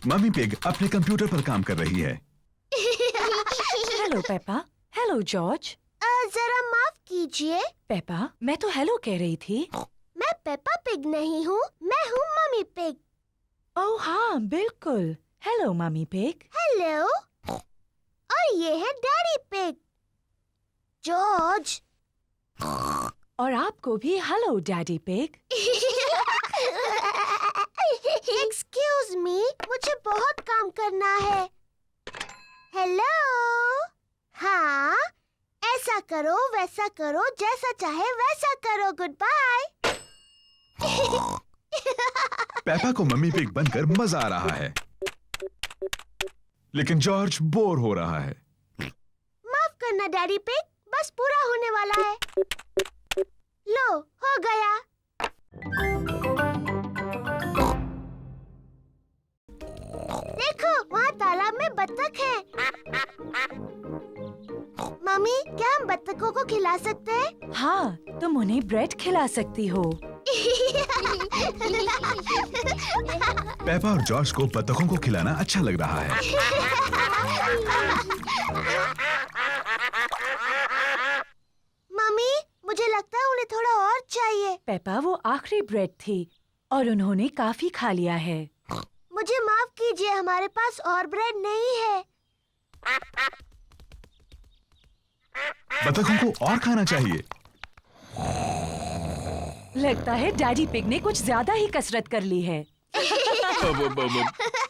B: मम्मी पिग अपने कंप्यूटर पर काम कर रही है।
C: Hello Peppa. Hello George.
A: जरा माफ कीजिए।
C: पेपा, मैं तो हेलो कह रही थी।
A: मैं पेपा पिग नहीं हूँ, मैं हूँ मम्मी पिग।
C: ओह हाँ, बिल्कुल। Hello mummy pig.
A: हेलो। और ये है डैडी पिग, जॉर्ज।
C: और आपको भी hello daddy pig.
A: Excuse me, मुझे बहुत काम करना है। हेलो। हाँ, ऐसा करो वैसा करो, जैसा चाहे वैसा करो। Goodbye.
B: पेपा को मम्मी पिग बनकर मजा आ रहा है, लेकिन जॉर्ज बोर हो रहा है।
A: माफ करना डैडी पिग, बस पूरा होने वाला है। लो, हो गया। देखो, वहाँ तालाब में बत्तख है। मम्मी, क्या हम बत्तखों को खिला सकते हैं?
C: हाँ, तुम उन्हें ब्रेड खिला सकती हो।
B: पेपा और जॉर्ज को बत्तखों को खिलाना अच्छा लग रहा है।
A: मम्मी, मुझे लगता है उन्हें थोड़ा और चाहिए।
C: पेपा, वो आखिरी ब्रेड थी और उन्होंने काफी खा लिया है।
A: मुझे माफ कीजिए, हमारे पास और ब्रेड नहीं है।
B: बत्तखों को और खाना चाहिए।
C: लगता है डैडी पिग ने कुछ ज्यादा ही कसरत कर ली है।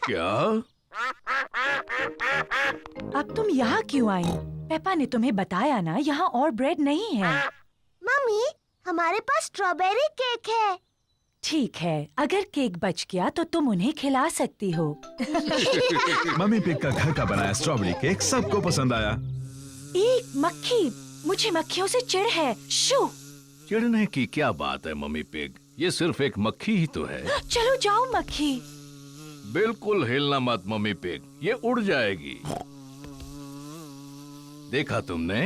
E: क्या?
C: अब तुम यहाँ क्यों आई? पेपा ने तुम्हें बताया ना, यहाँ और ब्रेड नहीं है।
A: मम्मी, हमारे पास स्ट्रॉबेरी केक है।
C: ठीक है, अगर केक बच गया तो तुम उन्हें खिला सकती हो।
B: मम्मी पिग का घर का बनाया स्ट्रॉबेरी केक सबको पसंद आया।
C: एक मक्खी, मुझे मक्खियों से चिढ़ है। शू!
J: चिढ़ने की क्या बात है मम्मी पिग, ये सिर्फ एक मक्खी ही तो है।
C: चलो जाओ मक्खी।
J: बिल्कुल हिलना मत मम्मी पिग, ये उड़ जाएगी। देखा तुमने,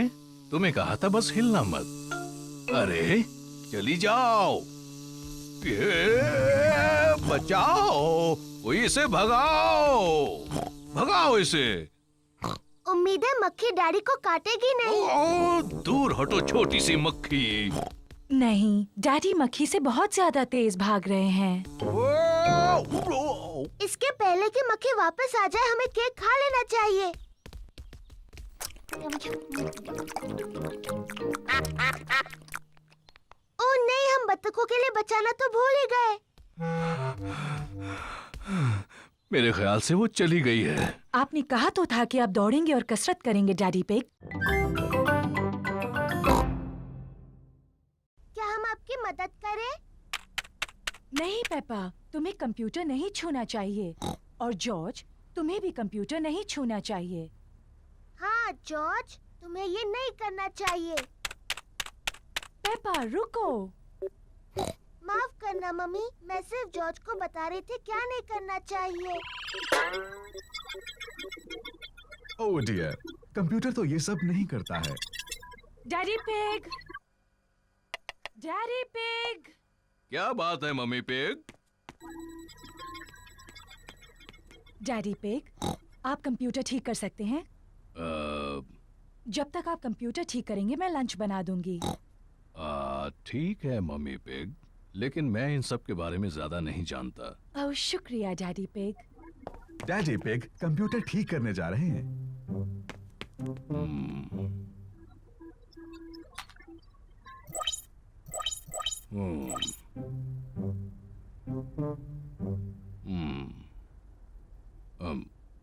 J: तुम्हें कहा था बस हिलना मत। अरे चली जाओ। बचाओ, कोई इसे भगाओ, भगाओ इसे।
A: उम्मीद है मक्खी डैडी को काटेगी नहीं।
J: ओ, दूर हटो छोटी सी मक्खी।
C: नहीं, डैडी मक्खी से बहुत ज्यादा तेज भाग रहे हैं।
A: इसके पहले कि मक्खी वापस आ जाए हमें केक खा लेना चाहिए। ओह नहीं, हम बत्तखों के लिए बचाना तो भूल ही गए।
J: मेरे ख्याल से वो चली गई है।
C: आपने कहा तो था कि आप दौड़ेंगे और कसरत करेंगे डैडी पिग।
A: क्या हम आपकी मदद करें?
C: नहीं पेपा, तुम्हें कंप्यूटर नहीं छूना चाहिए। और जॉर्ज, तुम्हें भी कंप्यूटर नहीं छूना चाहिए।
A: हाँ जॉर्ज, तुम्हें ये नहीं करना चाहिए।
C: पेपा रुको।
A: माफ करना मम्मी, मैं सिर्फ जॉर्ज को बता रही थी क्या नहीं करना चाहिए।
B: ओह डियर, कंप्यूटर तो ये सब नहीं करता है।
C: Daddy pig, daddy pig.
J: क्या बात है मम्मी पिग?
C: डैडी पिग, आप कंप्यूटर ठीक कर सकते हैं? जब तक आप कंप्यूटर ठीक करेंगे मैं लंच बना दूंगी।
J: ठीक है मम्मी पिग, लेकिन मैं इन सब के बारे में ज्यादा नहीं जानता।
C: ओह शुक्रिया daddy pig.
B: Daddy pig computer ठीक करने जा रहे हैं।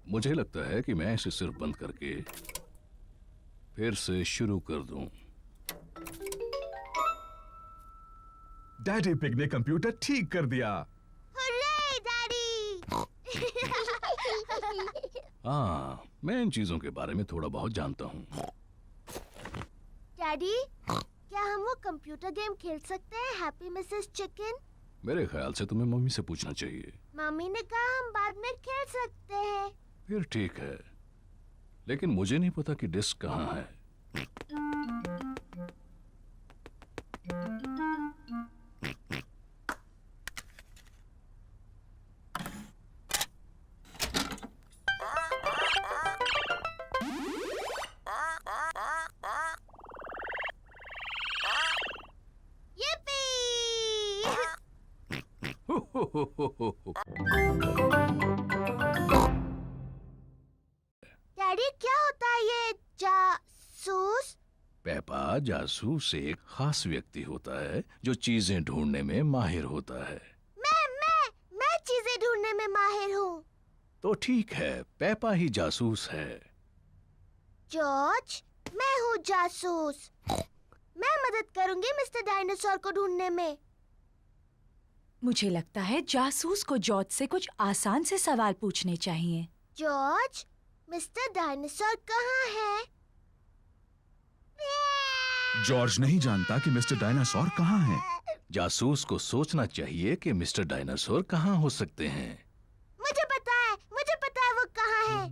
J: मुझे लगता है कि मैं इसे सिर्फ बंद करके फिर से शुरू कर दूं।
B: डैडी पिग ने कंप्यूटर ठीक कर दिया।
A: Hurray daddy!
J: हाँ, मैं इन चीजों के बारे में थोड़ा बहुत जानता हूँ।
A: डैडी, क्या हम वो कंप्यूटर गेम खेल सकते हैं, हैप्पी मिसेस चिकन?
J: मेरे ख्याल से तुम्हें मम्मी से पूछना चाहिए।
A: मम्मी ने कहा हम बाद में खेल सकते हैं।
J: फिर ठीक है, लेकिन मुझे नहीं पता कि डिस्क कहाँ है।
A: डैडी, क्या होता है ये जासूस?
J: पेपा, जासूस एक खास व्यक्ति होता है जो चीजें ढूंढने में माहिर होता है।
A: मैं चीजें ढूंढने में माहिर हूँ।
J: तो ठीक है, पेपा ही जासूस है।
A: जॉर्ज, मैं हूँ जासूस। मैं मदद करूंगी मिस्टर डायनासोर को ढूंढने में।
C: मुझे लगता है जासूस को जॉर्ज से कुछ आसान से सवाल पूछने चाहिए।
A: जॉर्ज, मिस्टर डायनासोर कहाँ है?
B: जॉर्ज नहीं जानता कि मिस्टर डायनासोर कहाँ है।
J: जासूस को सोचना चाहिए कि मिस्टर डायनासोर कहाँ हो सकते हैं।
A: मुझे पता है वो कहाँ है।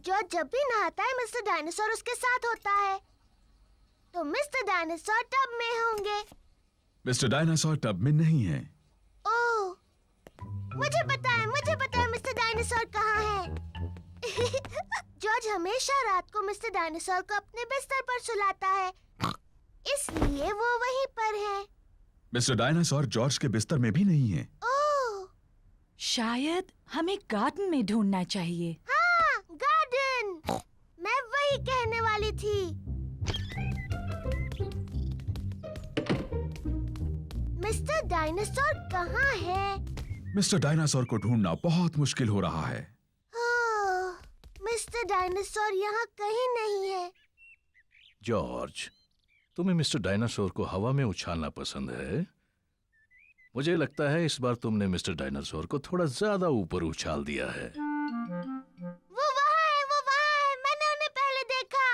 A: जॉर्ज जब भी नहाता है मिस्टर डायनासोर उसके साथ होता है। तो मिस्टर डायनासोर टब में होंगे।
B: मिस्टर डायनासोर टब में नहीं है।
A: ओह, मुझे पता है मिस्टर डायनासोर कहाँ है। जॉर्ज हमेशा रात को मिस्टर डायनासोर को अपने बिस्तर पर सुलाता है, इसलिए वो वहीं पर है।
B: मिस्टर डायनासोर जॉर्ज के बिस्तर में भी नहीं है।
A: ओह,
C: शायद हमें गार्डन में ढूंढना चाहिए।
A: हाँ, गार्डन। मैं वही कहने वाली थी। मिस्टर डायनासोर कहाँ है?
B: मिस्टर डायनासोर को ढूंढना बहुत मुश्किल हो रहा है।
A: मिस्टर डायनासोर यहाँ कहीं नहीं है।
J: जॉर्ज, तुम्हें मिस्टर डायनासोर को हवा में उछालना पसंद है। मुझे लगता है इस बार तुमने मिस्टर डायनासोर को थोड़ा ज्यादा ऊपर उछाल दिया है।
A: वो वहाँ है, मैंने उन्हें पहले देखा।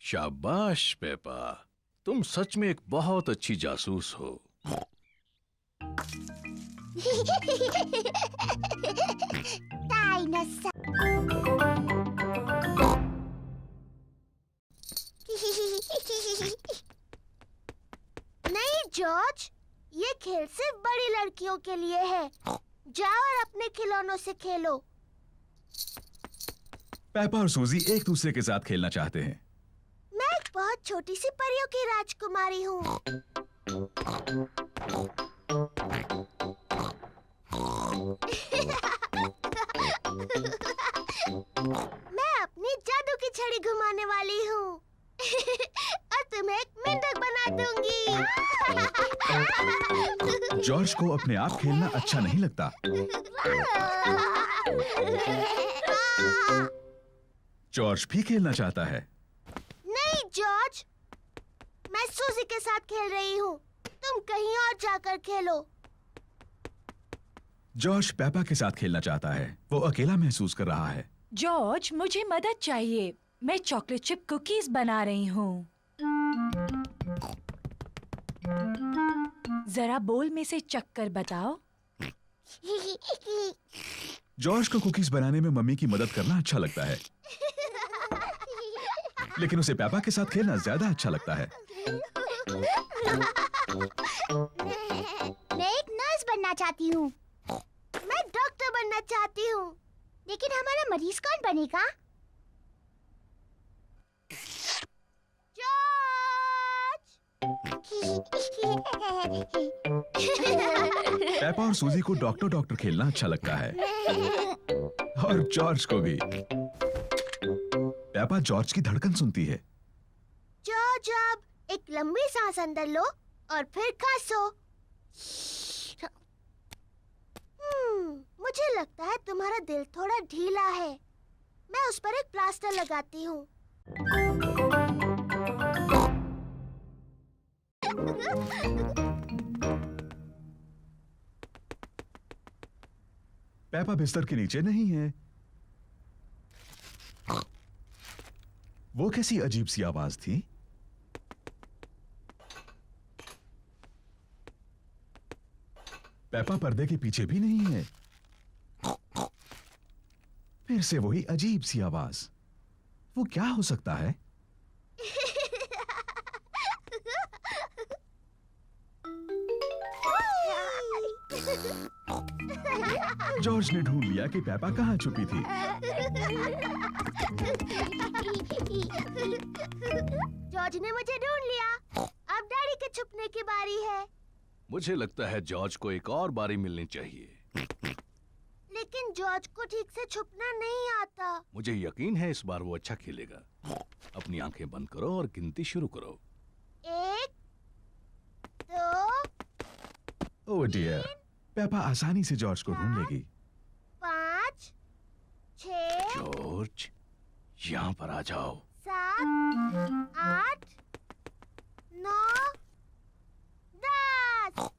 J: शाबाश पेपा, तुम सच में एक बहुत अच्छी जासूस हो।
A: नहीं जॉर्ज, ये खेल सिर्फ बड़ी लड़कियों के लिए है। जाओ और अपने खिलौनों से खेलो।
B: पेपा और सूजी एक दूसरे के साथ खेलना चाहते हैं।
A: मैं एक बहुत छोटी सी परियों की राजकुमारी हूँ। मैं अपनी जादू की छड़ी घुमाने वाली हूँ और तुम्हें एक मेंढक बना दूंगी।
B: जॉर्ज को अपने आप खेलना अच्छा नहीं लगता। जॉर्ज भी खेलना चाहता है।
A: नहीं जॉर्ज, मैं सूजी के साथ खेल रही हूँ। तुम कहीं और जाकर खेलो।
B: जॉर्ज पेपा के साथ खेलना चाहता है। वो अकेला महसूस कर रहा है।
C: जॉर्ज, मुझे मदद चाहिए। मैं चॉकलेट चिप कुकीज बना रही हूँ। जरा बोल में से चक्कर बताओ।
B: जॉर्ज को कुकीज बनाने में मम्मी की मदद करना अच्छा लगता है, लेकिन उसे पेपा के साथ खेलना ज्यादा अच्छा लगता है।
G: मैं एक नर्स बनना चाहती हूँ।
A: मैं डॉक्टर बनना चाहती हूँ।
G: लेकिन हमारा मरीज कौन बनेगा?
B: पेपा और सूजी को डॉक्टर डॉक्टर खेलना अच्छा लगता है, और जॉर्ज को भी। पेपा जॉर्ज की धड़कन सुनती है।
A: जॉर्ज, अब एक लंबी सांस अंदर लो और फिर खांसो। मुझे लगता है तुम्हारा दिल थोड़ा ढीला है। मैं उस पर एक प्लास्टर लगाती हूँ।
B: पेपा बिस्तर के नीचे नहीं है। वो कैसी अजीब सी आवाज थी? पेपा पर्दे के पीछे भी नहीं है। फिर से वही अजीब सी आवाज। वो क्या हो सकता है? जॉर्ज ने ढूंढ लिया कि पेपा कहाँ छुपी थी।
A: जॉर्ज ने मुझे ढूंढ लिया। अब डैडी के छुपने की बारी है।
J: मुझे लगता है जॉर्ज को एक और बारी मिलनी चाहिए।
A: लेकिन जॉर्ज को ठीक से छुपना नहीं आता।
J: मुझे यकीन है इस बार वो अच्छा खेलेगा। अपनी आंखें बंद करो और गिनती शुरू करो।
A: 1, 2,
B: ओह डियर, पेपा आसानी से जॉर्ज को ढूंढ लेगी।
A: 5, 6,
J: जॉर्ज, यहाँ पर आ जाओ।
A: 7, 8, 9, 10।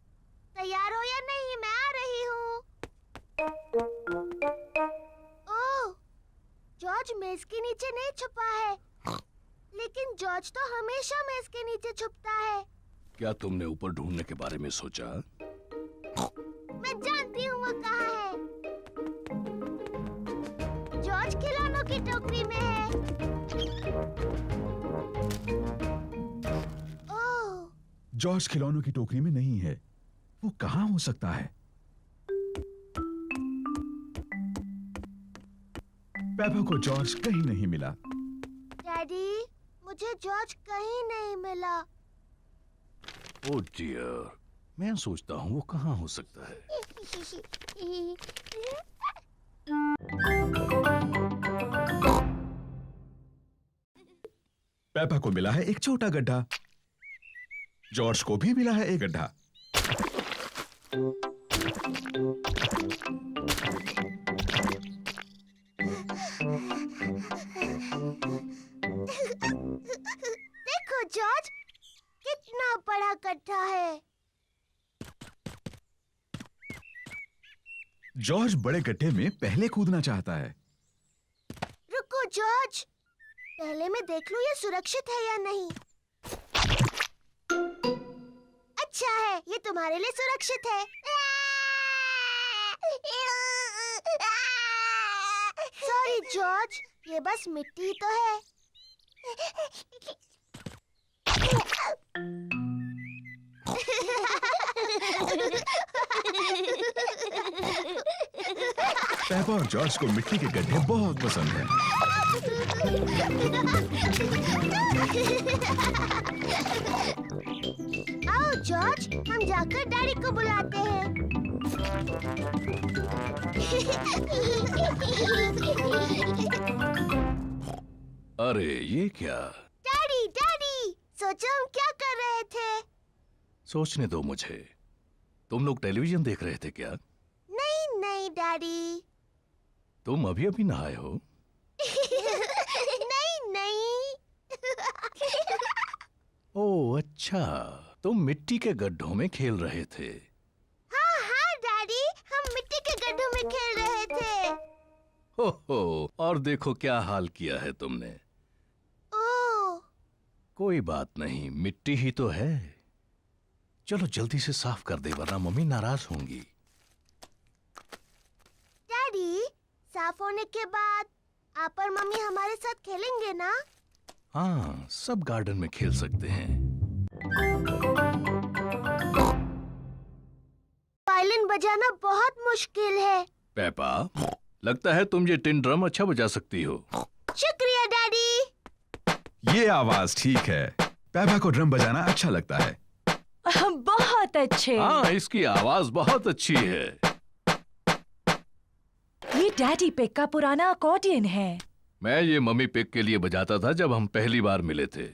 A: तैयार हो या नहीं? मैं आ रही हूँ। ओह, जॉर्ज मेज के नीचे नहीं छुपा है। लेकिन जॉर्ज तो हमेशा मेज के नीचे छुपता है।
J: क्या तुमने ऊपर ढूंढने के बारे में सोचा?
A: मैं जानती हूँ वो कहाँ है। जॉर्ज खिलौनों की टोकरी में है। ओह,
B: जॉर्ज खिलौनों की टोकरी में नहीं है। वो कहाँ हो सकता है? पेपा को जॉर्ज कहीं नहीं मिला।
A: डैडी, मुझे जॉर्ज कहीं नहीं मिला।
J: ओह डियर, मैं सोचता हूँ वो कहाँ हो सकता है।
B: पेपा को मिला है एक छोटा गड्ढा। जॉर्ज को भी मिला है एक गड्ढा।
A: देखो जॉर्ज, कितना बड़ा गड्ढा है।
B: जॉर्ज बड़े गड्ढे में पहले कूदना चाहता है।
A: रुको जॉर्ज, पहले मैं देख लूं ये सुरक्षित है या नहीं। अच्छा है, ये तुम्हारे लिए सुरक्षित है। सॉरी जॉर्ज, ये बस मिट्टी ही तो है।
B: पेपा और जॉर्ज को मिट्टी के गड्ढे बहुत पसंद हैं।
A: आओ जॉर्ज, हम जाकर डैडी को बुलाते हैं।
J: अरे ये क्या?
A: डैडी डैडी, सोचो हम क्या कर रहे थे?
J: सोचने दो मुझे। तुम लोग टेलीविजन देख रहे थे क्या?
A: नहीं नहीं डैडी।
J: तुम अभी अभी नहाए हो?
A: नहीं नहीं।
J: ओह अच्छा, तुम मिट्टी के गड्ढों में खेल रहे थे।
A: हाँ हाँ डैडी, हम मिट्टी के गड्ढों में खेल रहे थे।
J: हो, और देखो क्या हाल किया है तुमने।
A: ओह,
J: कोई बात नहीं, मिट्टी ही तो है। चलो जल्दी से साफ कर दे वरना मम्मी नाराज होंगी।
A: डैडी, साफ होने के बाद आप और मम्मी हमारे साथ खेलेंगे ना?
J: हाँ, सब गार्डन में खेल सकते हैं।
A: वायलिन बजाना बहुत मुश्किल है।
J: पेपा, लगता है तुम ये टिन ड्रम अच्छा बजा सकती हो।
A: शुक्रिया डैडी।
B: ये आवाज ठीक है। पेपा को ड्रम बजाना अच्छा लगता है।
C: बहुत अच्छे।
J: हाँ, इसकी आवाज बहुत अच्छी है।
C: ये डैडी पिग का पुराना अकॉर्डियन है।
J: मैं ये मम्मी पिग के लिए बजाता था जब हम पहली बार मिले थे।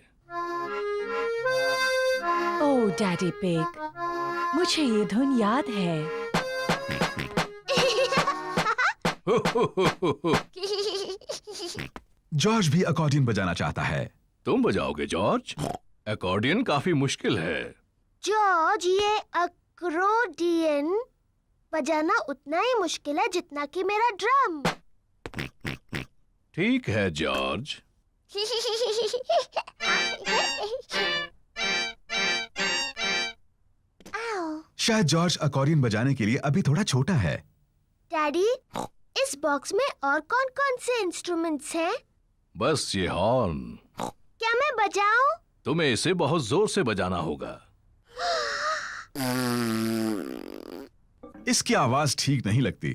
C: ओह डैडी पिग, मुझे ये धुन याद है।
B: जॉर्ज भी अकॉर्डियन बजाना चाहता है।
J: तुम बजाओगे जॉर्ज? अकॉर्डियन काफी मुश्किल है।
A: जॉर्ज, ये अकॉर्डियन बजाना उतना ही मुश्किल है जितना कि मेरा ड्रम।
J: ठीक है जॉर्ज।
A: आओ।
B: शायद जॉर्ज अकॉर्डियन बजाने के लिए अभी थोड़ा छोटा है।
A: डैडी, इस बॉक्स में और कौन-कौन से इंस्ट्रूमेंट्स हैं?
J: बस ये हॉर्न।
A: क्या मैं बजाऊं?
J: तुम्हें इसे बहुत जोर से बजाना होगा।
B: इसकी आवाज ठीक नहीं लगती।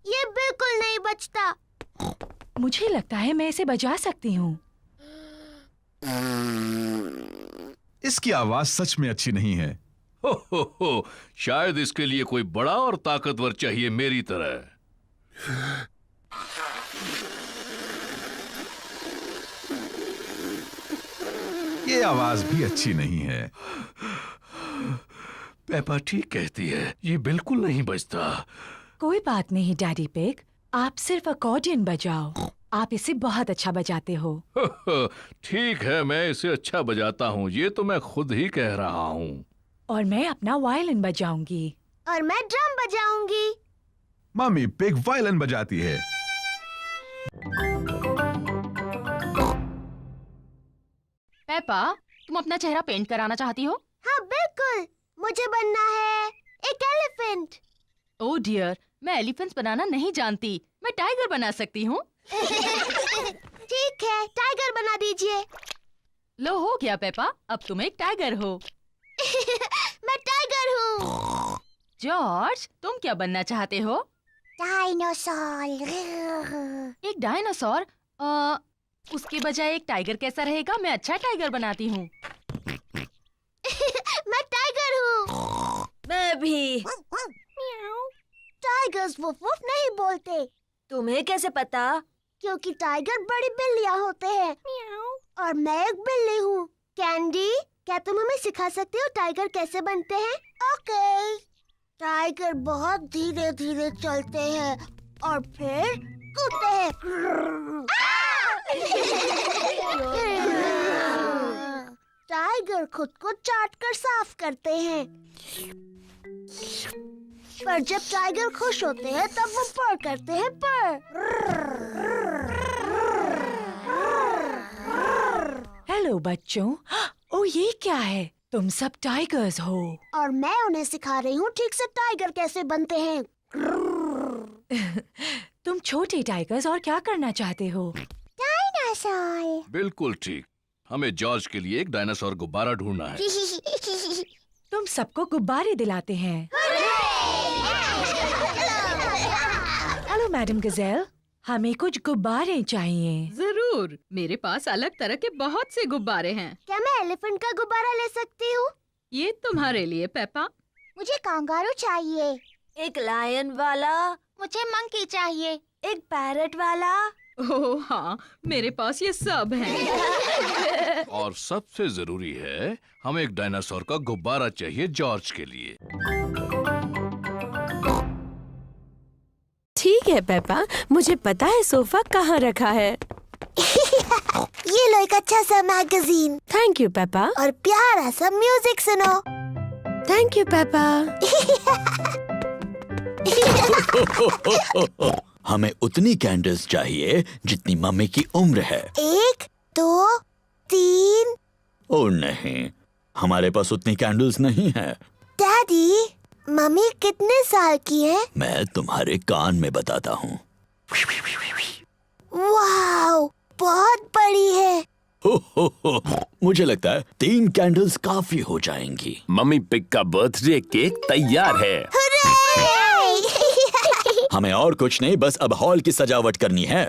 A: ये बिल्कुल नहीं बजता।
C: मुझे लगता है मैं इसे बजा सकती हूँ।
B: इसकी आवाज सच में अच्छी नहीं है।
J: हो, शायद इसके लिए कोई बड़ा और ताकतवर चाहिए मेरी तरह।
B: ये आवाज भी अच्छी नहीं है।
J: पेपा ठीक कहती है, ये बिल्कुल नहीं बजता।
C: कोई बात नहीं डैडी पिग, आप सिर्फ अकॉर्डियन बजाओ। आप इसे बहुत अच्छा बजाते हो।
J: ठीक है, मैं इसे अच्छा बजाता हूँ, ये तो मैं खुद ही कह रहा हूँ।
C: और मैं अपना वायलिन बजाऊंगी।
A: और मैं ड्रम बजाऊंगी।
B: मम्मी पिग वायलिन बजाती है।
K: पेपा, तुम अपना चेहरा पेंट कराना चाहती हो?
A: हाँ बिल्कुल, मुझे बनना है एक एलिफेंट।
K: ओह डियर, मैं एलिफेंट्स बनाना नहीं जानती। मैं टाइगर बना सकती हूँ।
A: ठीक है, टाइगर बना दीजिए।
K: लो हो गया पेपा, अब तुम एक टाइगर हो।
A: मैं टाइगर हूँ।
K: जॉर्ज, तुम क्या बनना चाहते हो?
G: डायनासोर।
K: एक डायनासोर? उसके बजाय एक टाइगर कैसा रहेगा? मैं अच्छा टाइगर बनाती हूँ।
A: मैं टाइगर हूँ।
H: मैं भी।
A: टाइगर्स वुफ वुफ नहीं बोलते।
H: तुम्हें कैसे पता?
A: क्योंकि टाइगर बड़ी बिल्लियाँ होते हैं और मैं एक बिल्ली हूँ। कैंडी, क्या तुम हमें सिखा सकते हो टाइगर कैसे बनते हैं? ओके। टाइगर बहुत धीरे धीरे चलते हैं और फिर कूदते हैं। टाइगर खुद को चाट कर साफ करते हैं। पर जब टाइगर खुश होते हैं तब वो पर करते हैं पर।
C: हेलो बच्चों। ओह ये क्या है? तुम सब टाइगर्स हो।
A: और मैं उन्हें सिखा रही हूँ ठीक से टाइगर कैसे बनते हैं।
C: तुम छोटे टाइगर्स और क्या करना चाहते हो?
A: डायनासोर।
J: बिल्कुल ठीक, हमें जॉर्ज के लिए एक डायनासोर गुब्बारा ढूंढना है।
C: तुम सबको गुब्बारे दिलाते हैं। हेलो हेलो मैडम गजेल, हमें कुछ गुब्बारे चाहिए।
K: जरूर, मेरे पास अलग तरह के बहुत से गुब्बारे हैं।
A: क्या मैं एलिफेंट का गुब्बारा ले सकती हूँ?
K: ये तुम्हारे लिए पेपा।
A: मुझे कांगारू चाहिए।
H: एक लायन वाला,
A: मुझे मंकी चाहिए।
H: एक पैरट वाला।
K: ओह हाँ, मेरे पास ये सब हैं।
J: और सबसे जरूरी है, हमें एक डायनासोर का गुब्बारा चाहिए जॉर्ज के लिए।
H: ठीक है पेपा, मुझे पता है सोफा कहाँ रखा है।
A: ये लो एक अच्छा सा मैगजीन
H: थैंक यू पेपा।
A: और प्यारा सा म्यूजिक सुनो।
H: Thank you Peppa.
F: हमें उतनी कैंडल्स चाहिए जितनी मम्मी की उम्र है।
A: 1, 2, 3।
F: ओ नहीं, हमारे पास उतनी कैंडल्स नहीं है।
A: डैडी, मम्मी कितने साल की है?
F: मैं तुम्हारे कान में बताता हूँ।
A: वाओ, बहुत बड़ी है।
F: हो, मुझे लगता है 3 कैंडल्स काफी हो जाएंगी।
E: मम्मी पिग का बर्थडे केक तैयार है।
F: हमें और कुछ नहीं, बस अब हॉल की सजावट करनी है।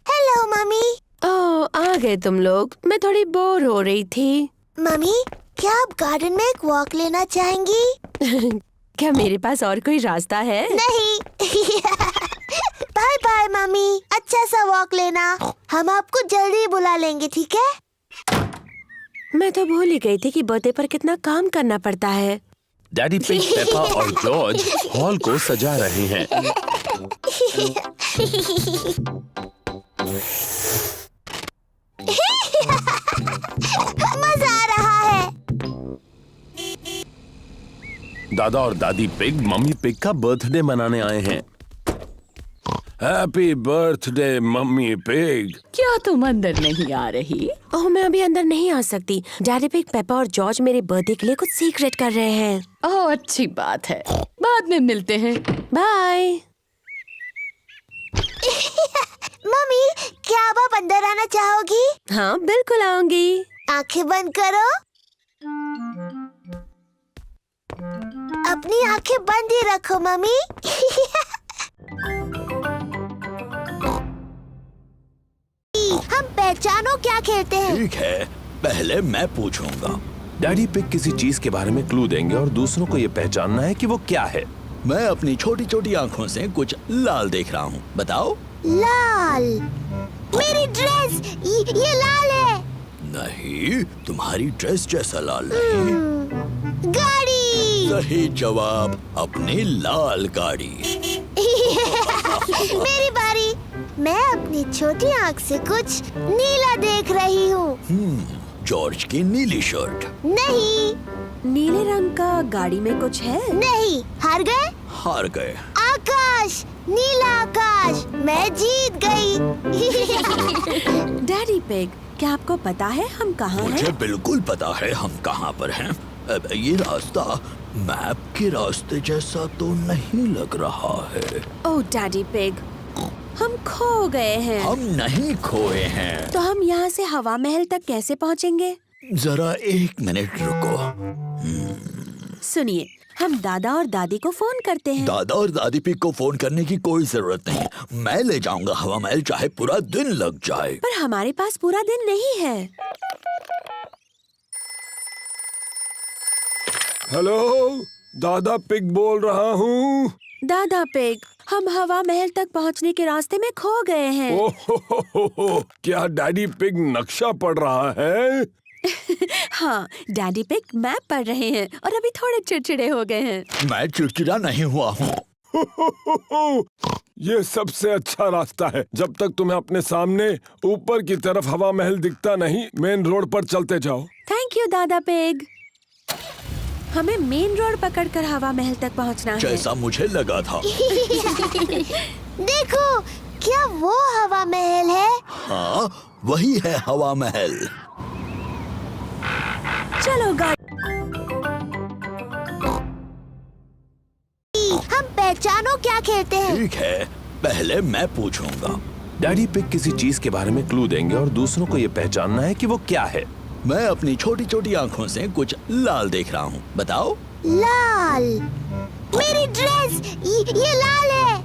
A: Hello mummy.
H: ओह, आ गए तुम लोग। मैं थोड़ी बोर हो रही थी।
A: मम्मी, क्या आप गार्डन में एक वॉक लेना चाहेंगी?
H: क्या मेरे पास और कोई रास्ता है?
A: नहीं। बाय बाय मम्मी, अच्छा सा वॉक लेना। हम आपको जल्दी बुला लेंगे, ठीक है?
H: मैं तो भूल ही गई थी कि बर्थडे पर कितना काम करना पड़ता है।
E: डैडी पिग, पेपा और जॉर्ज हॉल को सजा रहे हैं।
A: मजा आ रहा है।
E: दादा और दादी पिग मम्मी पिग का बर्थडे मनाने आए हैं। Happy birthday mummy pig.
H: क्या तुम अंदर नहीं आ रही? ओह, मैं अभी अंदर नहीं आ सकती। डैडी पिग, पेपा और जॉर्ज मेरे बर्थडे के लिए कुछ सीक्रेट कर रहे हैं।
K: ओह अच्छी बात है, बाद में मिलते हैं।
H: बाय।
A: मम्मी, क्या अब आप अंदर आना चाहोगी?
H: हाँ बिल्कुल आऊंगी।
A: आंखें बंद करो। अपनी आंखें बंद ही रखो मम्मी। हम पहचानो क्या खेलते हैं।
F: ठीक है, पहले मैं पूछूंगा।
E: डैडी पिग किसी चीज के बारे में क्लू देंगे और दूसरों को ये पहचानना है कि वो क्या है।
F: मैं अपनी छोटी छोटी आँखों से कुछ लाल देख रहा हूँ, बताओ।
A: लाल? मेरी ड्रेस, ये लाल है।
F: नहीं, तुम्हारी ड्रेस जैसा लाल नहीं।
A: गाड़ी।
F: सही जवाब, अपनी लाल गाड़ी।
A: मेरी बारी। मैं अपनी छोटी आँख से कुछ नीला देख रही हूँ।
F: जॉर्ज की नीली शर्ट।
A: नहीं।
H: नीले रंग का गाड़ी में कुछ है?
A: नहीं। हार गए?
F: हार गए।
A: आकाश, नीला आकाश, मैं जीत गई।
H: डैडी पिग, क्या आपको पता है हम कहाँ हैं?
F: मुझे बिल्कुल पता है हम कहाँ पर हैं। अब ये रास्ता मैप के रास्ते जैसा तो नहीं लग रहा है।
H: ओह डैडी पिग, हम खो गए हैं।
F: हम नहीं खोए हैं।
H: तो हम यहाँ से हवा महल तक कैसे पहुँचेंगे?
F: जरा 1 मिनट रुको।
H: सुनिए, हम दादा और दादी को फोन करते हैं।
F: दादा और दादी पिग को फोन करने की कोई जरूरत नहीं। मैं ले जाऊंगा हवा महल, चाहे पूरा दिन लग जाए।
H: पर हमारे पास पूरा दिन नहीं है।
E: हेलो, दादा पिग बोल रहा हूँ।
H: दादा पिग, हम हवा महल तक पहुँचने के रास्ते में खो गए हैं।
E: ओह, क्या डैडी पिग नक्शा पढ़ रहा है?
H: हाँ, डैडी पिग मैप पढ़ रहे हैं और अभी थोड़े चिड़चिड़े हो गए हैं।
F: मैं चिड़चिड़ा नहीं हुआ हूँ।
E: ये सबसे अच्छा रास्ता है। जब तक तुम्हें अपने सामने ऊपर की तरफ हवा महल दिखता नहीं, मेन रोड पर चलते जाओ।
H: थैंक यू दादा पिग। हमें मेन रोड पकड़कर हवा महल तक पहुंचना है।
F: जैसा मुझे लगा था।
A: देखो, क्या वो हवा महल है?
F: हाँ, वही है हवा महल।
H: चलो गाड़ी।
A: हम पहचानो क्या खेलते हैं।
F: ठीक है, पहले मैं पूछूंगा।
E: डैडी पिग किसी चीज के बारे में क्लू देंगे और दूसरों को ये पहचानना है कि वो क्या है।
F: मैं अपनी छोटी छोटी आंखों से कुछ लाल देख रहा हूँ। बताओ।
A: लाल। मेरी ड्रेस ये लाल है।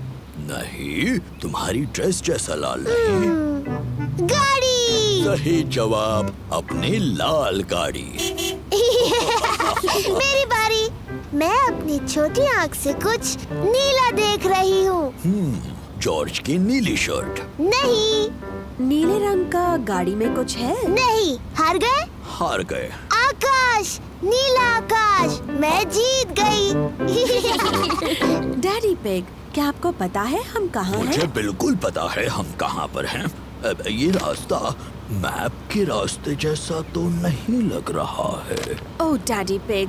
F: नहीं, तुम्हारी ड्रेस जैसा लाल नहीं।
A: गाड़ी।
F: सही जवाब, अपनी लाल गाड़ी।
A: मेरी बारी। मैं अपनी छोटी आँख से कुछ नीला देख रही हूँ।
F: जॉर्ज की नीली शर्ट।
A: नहीं।
H: नीले रंग का गाड़ी में कुछ है?
A: नहीं। हार गए?
F: हार गए।
A: आकाश, नीला आकाश, मैं जीत गई।
H: डैडी पिग, क्या आपको पता है हम कहाँ हैं?
F: मुझे बिल्कुल पता है हम कहाँ पर हैं। अब ये रास्ता मैप के रास्ते जैसा तो नहीं लग रहा है।
H: ओह डैडी पिग,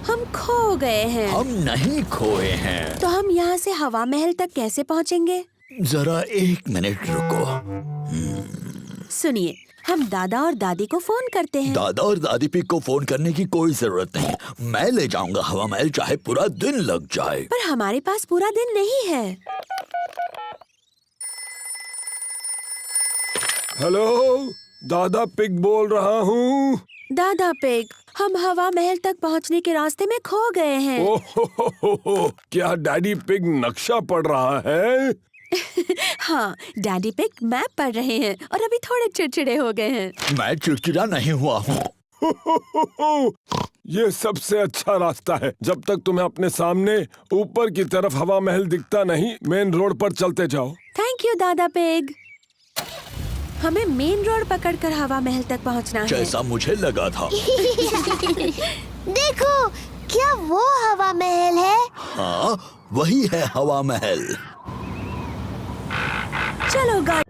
H: हम खो गए हैं।
F: हम नहीं खोए हैं।
H: तो हम यहाँ से हवा महल तक कैसे पहुँचेंगे?
F: जरा 1 मिनट रुको।
H: सुनिए, हम दादा और दादी को फोन करते हैं।
F: दादा और दादी पिग को फोन करने की कोई जरूरत नहीं। मैं ले जाऊंगा हवा महल, चाहे पूरा दिन लग जाए।
H: पर हमारे पास पूरा दिन नहीं है।
E: हेलो, दादा पिग बोल रहा हूँ।
H: दादा पिग, हम हवा महल तक पहुँचने के रास्ते में खो गए हैं।
E: ओह, क्या डैडी पिग नक्शा पढ़ रहा है?
H: हाँ, डैडी पिग मैप पढ़ रहे हैं और अभी थोड़े चिड़चिड़े हो गए हैं।
F: मैं चिड़चिड़ा नहीं हुआ हूँ।
E: ये सबसे अच्छा रास्ता है। जब तक तुम्हें अपने सामने ऊपर की तरफ हवा महल दिखता नहीं, मेन रोड पर चलते जाओ।
H: थैंक यू दादा पिग। हमें मेन रोड पकड़कर हवा महल तक पहुंचना है।
F: जैसा मुझे लगा था।
A: देखो, क्या वो हवा महल है?
F: हाँ, वही है हवा महल।
H: चलो गाड़ी